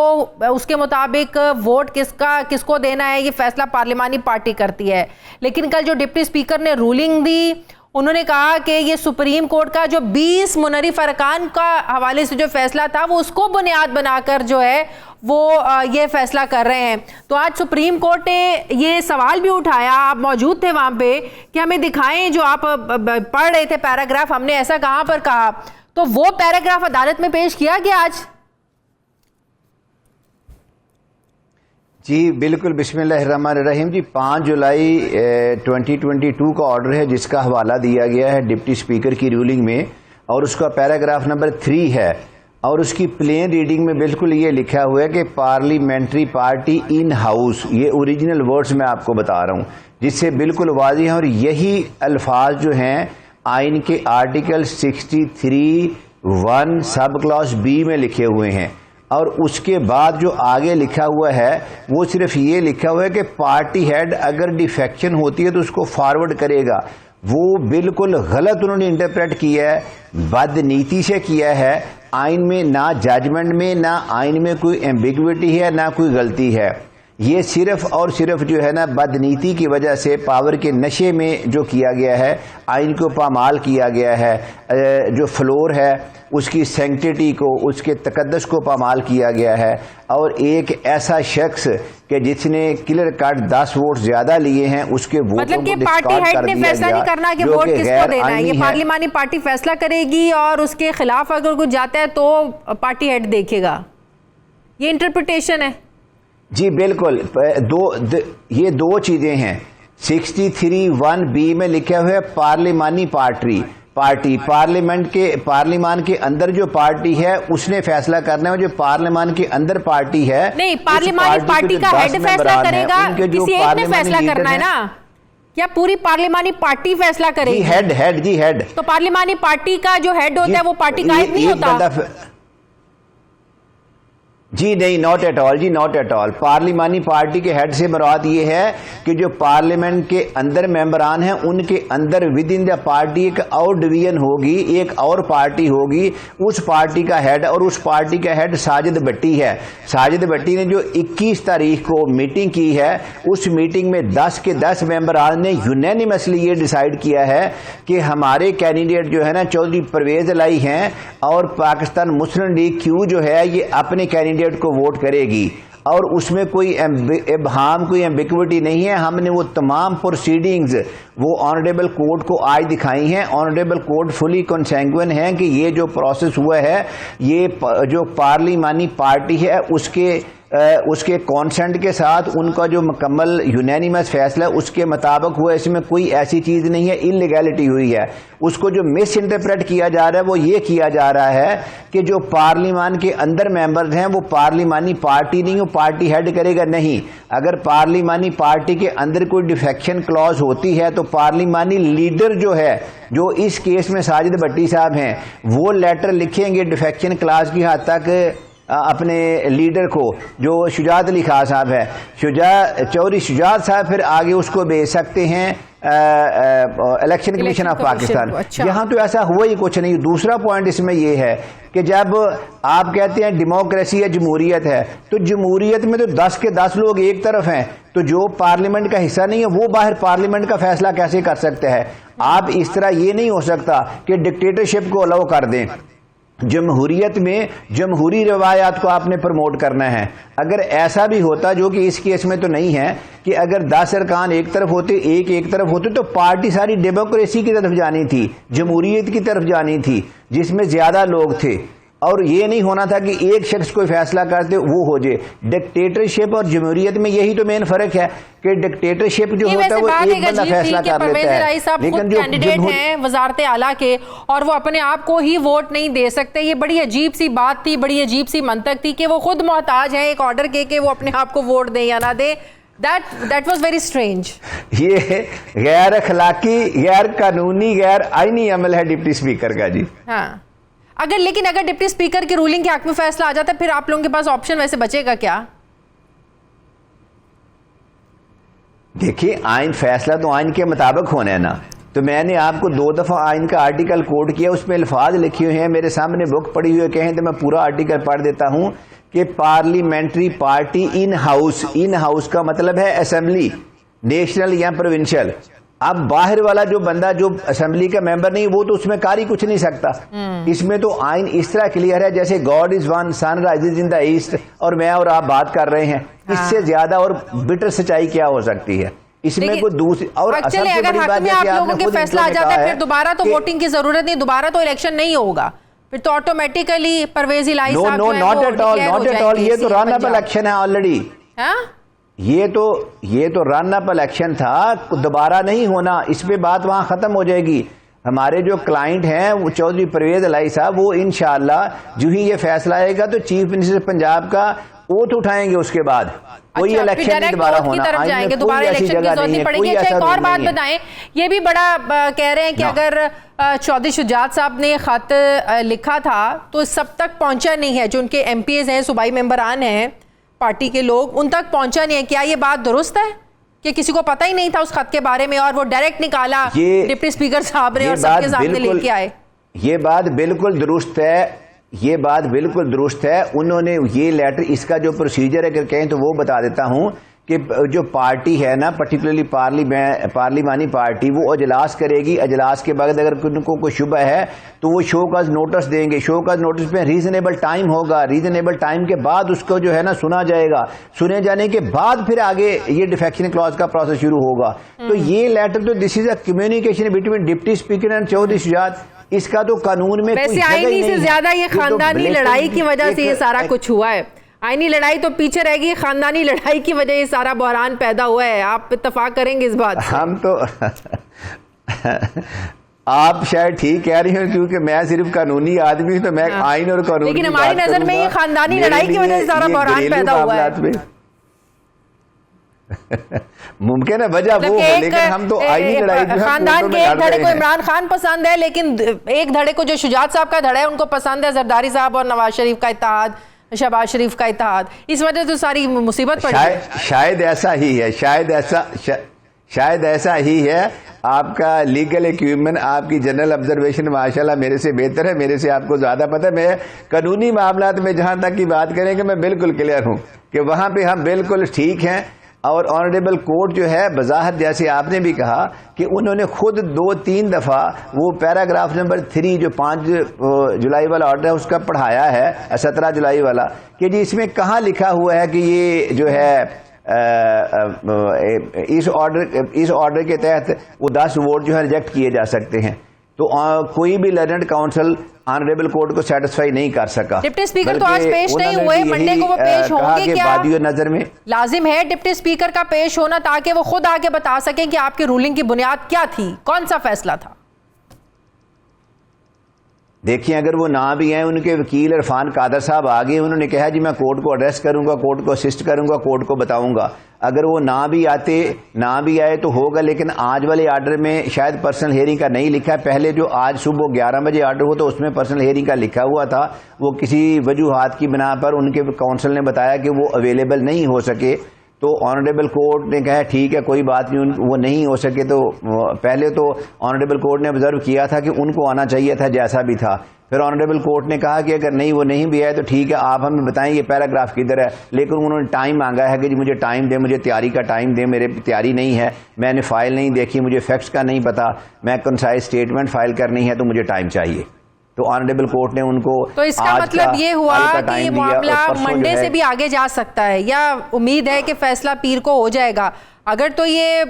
उसके मुताबिक वोट किसको देना है ये फैसला पार्लिमानी पार्टी करती है। लेकिन कल जो डिप्टी स्पीकर ने रूलिंग दी, उन्होंने कहा कि ये सुप्रीम कोर्ट का जो 20 मुनरिफ अरकान का हवाले से जो फैसला था, वो उसको बुनियाद बनाकर जो है वो ये फैसला कर रहे हैं। तो आज सुप्रीम कोर्ट ने ये सवाल भी उठाया, आप मौजूद थे वहाँ पे, कि हमें दिखाएं जो आप पढ़ रहे थे पैराग्राफ, हमने ऐसा कहाँ पर कहा। तो वो पैराग्राफ अदालत में पेश किया गया आज। जी बिल्कुल, बिस्मिल्लाहिर्रहमानिर्रहीम। जी 5 जुलाई 2022 का ऑर्डर है जिसका हवाला दिया गया है डिप्टी स्पीकर की रूलिंग में, और उसका पैराग्राफ नंबर 3 है, और उसकी प्लेन रीडिंग में बिल्कुल ये लिखा हुआ है कि पार्लियामेंट्री पार्टी इन हाउस। ये ओरिजिनल वर्ड्स मैं आपको बता रहा हूँ जिससे बिल्कुल वाज़ेह है, और यही अल्फाज जो हैं आइन के आर्टिकल 63(1) सब क्लॉज B में लिखे हुए हैं। और उसके बाद जो आगे लिखा हुआ है वो सिर्फ ये लिखा हुआ है कि पार्टी हेड अगर डिफेक्शन होती है तो उसको फॉरवर्ड करेगा। वो बिल्कुल गलत उन्होंने इंटरप्रेट किया है, बदनीति से किया है। आइन में ना जजमेंट में ना आइन में कोई एम्बिग्विटी है ना कोई गलती है। ये सिर्फ और सिर्फ जो है ना बदनीति की वजह से, पावर के नशे में जो किया गया है, आइन को पामाल किया गया है, जो फ्लोर है उसकी सैंक्टिटी को, उसके तकद्दस को पामाल किया गया है। और एक ऐसा शख्स कि जिसने क्लियर कट 10 वोट ज्यादा लिए हैं उसके वोटों मतलब कि को पार्टी हेड ने फैसला नहीं करना कि वोट किसको देना है, ये पार्लिमानी पार्टी फैसला करेगी, और उसके खिलाफ अगर कुछ जाता है तो पार्टी हेड देखेगा। ये इंटरप्रिटेशन है। जी बिल्कुल, ये दो चीजें हैं। 63(1)B में लिखा हुआ है पार्लिमानी पार्टी पार्लिमान के अंदर जो पार्टी है उसने फैसला करना है। जो पार्लिमान के अंदर पार्टी है, नहीं, पार्लिमानी पार्टी का हेड फैसला करेगा, किसी एक ने फैसला करना है ना, क्या पूरी पार्लिमानी पार्टी फैसला करेगी? हेड। तो पार्लिमानी पार्टी का जो हेड होता है वो पार्टी का हेड नहीं होता? जी नहीं, नॉट एट ऑल। पार्लिमानी पार्टी के हेड से मुराद ये है कि जो पार्लियामेंट के अंदर मेंबरान हैं उनके अंदर विद इन द पार्टी एक और डिवीजन होगी, एक और पार्टी होगी, उस पार्टी का हेड, और उस पार्टी का हेड साजिद भट्टी है। साजिद भट्टी ने जो 21 तारीख को मीटिंग की है, उस मीटिंग में 10 के 10 मेंबरान ने यूनानिमसली ये डिसाइड किया है कि हमारे कैंडिडेट जो है ना चौधरी परवेज इलाही हैं, और पाकिस्तान मुस्लिम लीग क्यू जो है ये अपने कैंडिडेट को वोट करेगी, और उसमें कोई इबहाम, कोई एम्बिग्विटी नहीं है। हमने वो तमाम प्रोसीडिंग्स वो ऑनरेबल कोर्ट को आज दिखाई हैं। ऑनरेबल कोर्ट फुली कंसेंगुइन है कि ये जो प्रोसेस हुआ है, ये जो पार्लिमानी पार्टी है उसके उसके कॉन्सेंट के साथ उनका जो मुकम्मल यूनैनिमस फैसला उसके मुताबिक हुआ, इसमें कोई ऐसी चीज़ नहीं है इलीगैलिटी हुई है। उसको जो मिस इंटरप्रेट किया जा रहा है वो ये किया जा रहा है कि जो पार्लिमान के अंदर मेंबर्स हैं वो पार्लिमानी पार्टी नहीं, वो पार्टी हेड करेगा नहीं। अगर पार्लिमानी पार्टी के अंदर कोई डिफेक्शन क्लॉज होती है तो पार्लिमानी लीडर जो है, जो इस केस में साजिद भट्टी साहब हैं, वो लेटर लिखेंगे डिफेक्शन क्लॉज की हद तक अपने लीडर को, जो शुजात अली खान साहब है, चौधरी शुजात साहब फिर आगे उसको भेज सकते हैं इलेक्शन कमीशन ऑफ पाकिस्तान। अच्छा। यहाँ तो ऐसा हुआ ही कुछ नहीं। दूसरा पॉइंट इसमें यह है कि जब आप कहते हैं डेमोक्रेसी है, जमहूरियत है, तो जमहूरियत में तो 10 के 10 लोग एक तरफ हैं, तो जो पार्लियामेंट का हिस्सा नहीं है वो बाहर पार्लियामेंट का फैसला कैसे कर सकते हैं? आप इस तरह ये नहीं हो सकता कि डिक्टेटरशिप को अलाउ कर दें। जमहूरियत में जमहूरी रवायात को आपने प्रमोट करना है। अगर ऐसा भी होता, जो कि इस केस में तो नहीं है, कि अगर 10 अरकान एक तरफ होते, एक तरफ होते, तो पार्टी सारी डेमोक्रेसी की तरफ जानी थी, जमहूरियत की तरफ जानी थी, जिसमें ज्यादा लोग थे। और ये नहीं होना था कि एक शख्स कोई फैसला करते वो हो जाए। डिक्टेटरशिप और जमहूरियत में यही तो मेन फर्क है कि डिक्टेटरशिप जो होता है वो एक बंदा फैसला कर लेता है, लेकिन जो कैंडिडेट हैं वजारत आला के और वो अपने आप को ही वोट नहीं दे सकते। ये बड़ी अजीब सी बात थी, बड़ी अजीब सी मंतक थी कि वो खुद मोहताज हैं एक ऑर्डर के वो अपने आप को वोट दें या ना दें। That was very strange. ये गैर अखलाकी, गैर कानूनी, गैर आईनी अमल है डिप्टी स्पीकर का जी। हाँ, लेकिन अगर डिप्टी स्पीकर की रूलिंग के हक में फैसला आ जाता है, फिर आप लोगों के पास ऑप्शन वैसे बचेगा क्या? देखिए, आइन फैसला तो आइन के मुताबिक होना है ना। तो मैंने आपको 2 दफा आइन का आर्टिकल कोट किया, उसमें अल्फाज लिखे हुए हैं, मेरे सामने बुक पड़ी हुई है, कहें तो मैं पूरा आर्टिकल पढ़ देता हूं कि पार्लियामेंट्री पार्टी इन हाउस का मतलब है असेंबली, नेशनल या प्रोविंशियल। अब बाहर वाला जो बंदा जो असेंबली का मेंबर नहीं, वो तो उसमें कारी कुछ नहीं सकता। इसमें तो आइन इस तरह क्लियर है जैसे God is one, sun rises in the east, और मैं और आप बात कर रहे हैं। इससे ज्यादा और बिटर सच्चाई क्या हो सकती है? इसमें कोई दूसरी और चले, अगर हक में आप लोगों के फैसला आ जाता है, फिर दोबारा तो वोटिंग की जरूरत नहीं, दोबारा तो इलेक्शन नहीं होगा, फिर तो ऑटोमेटिकली परवेज इलाही साहब नो नॉट एट ऑल, ये तो रन अप इलेक्शन है ऑलरेडी। ये तो रन अप इलेक्शन था, दोबारा नहीं होना। इस पे बात वहां खत्म हो जाएगी। हमारे जो क्लाइंट हैं वो चौधरी परवेज इलाही साहब, वो इंशाअल्लाह जो ही ये फैसला आएगा तो चीफ मिनिस्टर पंजाब का ओथ उठाएंगे, उसके बाद कोई इलेक्शन नहीं दोबारा होना, जाएंगे, दोबारा इलेक्शन की जरूरत नहीं पड़ेगी। अच्छा, एक और बात बताएं, ये भी बड़ा कह रहे हैं कि अगर चौधरी शुजात साहब ने खत लिखा था तो सब तक पहुंचा नहीं है, जो उनके एमपीएस हैं, सूबाई मेंबरान हैं पार्टी के लोग, उन तक पहुंचा नहीं है। क्या ये बात दुरुस्त है कि किसी को पता ही नहीं था उस खत के बारे में और वो डायरेक्ट निकाला डिप्टी स्पीकर साहब ने और सबके सामने लेके आए? ये बात बिल्कुल दुरुस्त है। उन्होंने ये लेटर, इसका जो प्रोसीजर है अगर कहें तो वो बता देता हूं कि जो पार्टी है ना, पर्टिकुलरली पार्लिमानी पार्टी, वो अजलास करेगी। अजलास के बाद अगर उनको कोई शुबा है तो वो शो काज नोटिस देंगे। शो काज नोटिस पे रीजनेबल टाइम होगा, रीजनेबल टाइम के बाद उसको जो है ना सुना जाएगा। सुने जाने के बाद फिर आगे ये डिफेक्शन क्लॉज का प्रोसेस शुरू होगा। तो ये लेटर तो this is a communication between deputy speaker and Chaudhry Shujaat. इसका तो कानून में वैसे आईनी से ज्यादा ये खानदानी लड़ाई की वजह से ये सारा कुछ हुआ है। आईनी लड़ाई तो पीछे रहेगी, खानदानी लड़ाई की वजह ये सारा बहरान पैदा हुआ है। आप इत्तेफाक करेंगे इस बात? हम तो आप शायद ठीक कह रही हो, क्योंकि मैं सिर्फ कानूनी आदमी हूं, तो मैं आइन और कानून, लेकिन हमारी नजर में ये खानदानी लड़ाई की वजह से सारा बहरान पैदा हुआ है। मुमकिन है वजह वो है, लेकिन हम तो आईनी लड़ाई जो है खानदान के एक धड़े को इमरान खान पसंद है, लेकिन एक धड़े को जो शुजात साहब का धड़ा है उनको पसंद है जरदारी साहब और नवाज शरीफ का इत्तेहाद, शहबाज शरीफ का इत्तेहाद। इस वजह से सारी मुसीबत पड़ी है। शायद ऐसा ही है, शायद ऐसा ही है। आपका लीगल इक्विपमेंट, आपकी जनरल ऑब्जर्वेशन माशाल्लाह मेरे से बेहतर है, मेरे से आपको ज्यादा पता है। मैं कानूनी मामलात में जहां तक की बात करेंगे मैं बिल्कुल क्लियर हूं कि वहां पे हम बिल्कुल ठीक हैं। और ऑनरेबल कोर्ट जो है बज़ाहिर, जैसे आपने भी कहा कि उन्होंने खुद 2-3 दफा वो पैराग्राफ नंबर 3 जो 5 जुलाई वाला ऑर्डर है उसका पढ़ाया है, 17 जुलाई वाला, कि जी इसमें कहाँ लिखा हुआ है कि ये जो है इस ऑर्डर के तहत वो 10 वोट जो है रिजेक्ट किए जा सकते हैं। तो कोई भी लर्नड काउंसिल ऑनरेबल कोर्ट को सेटिस्फाई नहीं कर सका। डिप्टी स्पीकर तो आज पेश नहीं हुए, मंडे को वो पेश होंगे क्या? वादियों नजर में लाजिम है डिप्टी स्पीकर का पेश होना, ताकि वो खुद आके बता सकें कि आपकी रूलिंग की बुनियाद क्या थी, कौन सा फैसला था। देखिए, अगर वो ना भी हैं, उनके वकील इरफान कादर साहब आ गए, उन्होंने कहा जी मैं कोर्ट को एड्रेस करूंगा, कोर्ट को असिस्ट करूंगा, कोर्ट को बताऊंगा। अगर वो ना भी आए तो होगा, लेकिन आज वाले आर्डर में शायद पर्सनल हेयरिंग का नहीं लिखा है। पहले जो आज सुबह 11 बजे आर्डर हुआ तो उसमें पर्सनल हेयरिंग का लिखा हुआ था। वो किसी वजूहात की बिना पर उनके काउंसिल ने बताया कि वो अवेलेबल नहीं हो सके, तो ऑनरेबल कोर्ट ने कहा ठीक है कोई बात नहीं, वो नहीं हो सके। तो पहले तो ऑनरेबल कोर्ट ने ऑब्जर्व किया था कि उनको आना चाहिए था जैसा भी था। फिर ऑनरेबल कोर्ट ने कहा कि अगर नहीं वो नहीं भी आए तो ठीक है, आप हमें बताएं ये पैराग्राफ किधर है। लेकिन उन्होंने टाइम मांगा है कि जी मुझे टाइम दे, मुझे तैयारी का टाइम दे, मेरे तैयारी नहीं है, मैंने फाइल नहीं देखी, मुझे फैक्ट्स का नहीं पता, मैं कंसाइज स्टेटमेंट फाइल करनी है, तो मुझे टाइम चाहिए। तो ऑनरेबल कोर्ट ने उनको तो इसका मतलब ये हुआ कि ये मामला मंडे से भी आगे जा सकता है, या उम्मीद है कि फैसला पीर को हो जाएगा? अगर तो ये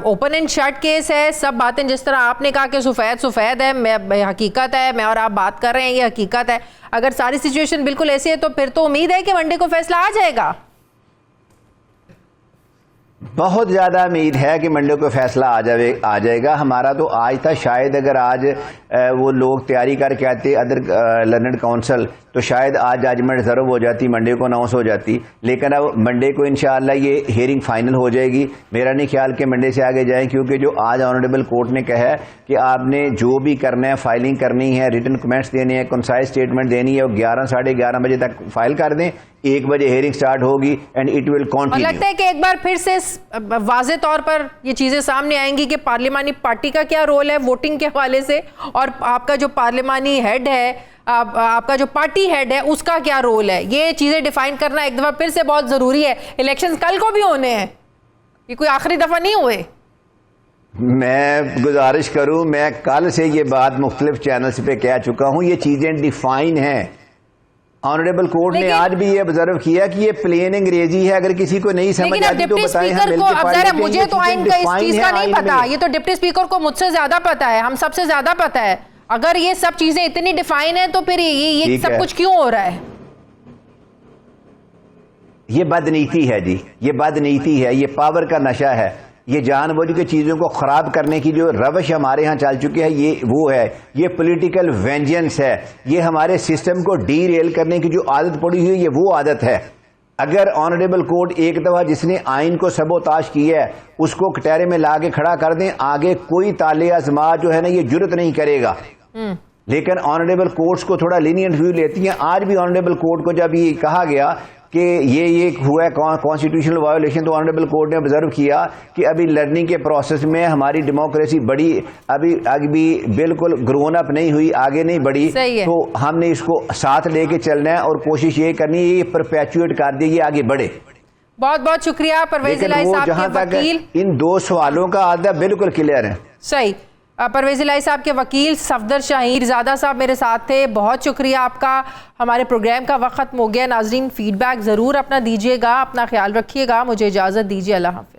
ओपन एंड शट केस है, सब बातें जिस तरह आपने कहा कि सफ़ेद है, मैं हकीकत है, मैं और आप बात कर रहे हैं ये हकीकत है, अगर सारी सिचुएशन बिल्कुल ऐसी है तो फिर तो उम्मीद है कि मंडे को फैसला आ जाएगा। बहुत ज़्यादा उम्मीद है कि मंडे को फैसला आ जाएगा। हमारा तो आज था, शायद अगर आज वो लोग तैयारी करके आते अदर लर्नड काउंसिल तो शायद आज जजमेंट रिजर्व हो जाती, मंडे को अनाउंस हो जाती। लेकिन अब मंडे को इंशाअल्लाह ये हियरिंग फाइनल हो जाएगी। मेरा नहीं ख्याल कि मंडे से आगे जाए, क्योंकि जो आज ऑनरेबल कोर्ट ने कहा है कि आपने जो भी करना है, फाइलिंग करनी है, रिटन कमेंट्स देने हैं, कंसाइज स्टेटमेंट देनी है, वो 11 साढ़े 11 बजे तक फाइल कर दें, 1 बजे हियरिंग स्टार्ट होगी एंड इट विल कंटिन्यू। लगता है कि एक बार फिर से वाज़े तौर पर ये चीज़ें सामने आएंगी कि पार्लिमानी पार्टी का क्या रोल है वोटिंग के हवाले से, और आपका जो पार्लिमानी हेड है, आपका जो पार्टी हेड है, उसका क्या रोल है। ये चीज़ें डिफाइन करना एक दफ़ा फिर से बहुत ज़रूरी है। इलेक्शंस कल को भी होने हैं, ये कोई आखिरी दफ़ा नहीं हुए। मैं गुजारिश करूं, मैं कल से ये बात मुख्तलिफ चैनल्स पे कह चुका हूं, ये चीज़ें डिफाइन हैं। ऑनरेबल कोर्ट ने आज भी ये ऑब्जर्व किया कि ये प्लेन अंग्रेजी है, अगर किसी को नहीं समझ आती तो बताएं, हम मिलकर पढ़ लेंगे। मुझे तो आइन का इस चीज का नहीं पता, ये तो डिप्टी स्पीकर को मुझसे ज्यादा पता है, हम सबसे ज्यादा पता है। अगर ये सब चीजें इतनी डिफाइन है तो फिर ये सब कुछ क्यों हो रहा है? ये बदनीति है जी, ये बदनीति है, ये पावर का नशा है, ये जानबूझ के चीज़ों को ख़राब करने की जो रवश हमारे यहाँ चल चुकी है, ये वो है, ये पॉलिटिकल वेंजेंस है, ये हमारे सिस्टम को डीरेल करने की जो आदत पड़ी हुई है, ये वो आदत है। अगर ऑनरेबल कोर्ट एक दफ़ा जिसने आइन को सबोताश किया है उसको कटहरे में ला के खड़ा कर दें, आगे कोई ताले आज़मा जो है ना ये जुर्रत नहीं करेगा। लेकिन ऑनरेबल कोर्ट्स को थोड़ा लीनियंट व्यू लेती हैं। आज भी ऑनरेबल कोर्ट को जब ये कहा गया कि ये हुआ है कॉन्स्टिट्यूशनल वायोलेशन, तो ऑनरेबल कोर्ट ने ऑब्जर्व किया कि अभी लर्निंग के प्रोसेस में हमारी डेमोक्रेसी बड़ी अभी बिल्कुल ग्रोन अप नहीं हुई, आगे नहीं बढ़ी, तो हमने इसको साथ लेके चलना है और कोशिश ये करनी है ये परपेचुएट कर दी, ये आगे बढ़े। बहुत बहुत शुक्रिया परवेज इलाही साहब के वकील। इन 2 सवालों का आधा बिल्कुल क्लियर है। सही, परवेज इलाही साहब के वकील सफदर शाहीरजादा साहब मेरे साथ थे, बहुत शुक्रिया आपका। हमारे प्रोग्राम का वक्त खत्म हो गया। नाजरीन, फीडबैक ज़रूर अपना दीजिएगा, अपना ख्याल रखिएगा। मुझे इजाज़त दीजिए, अल्लाह हाफ़िज़।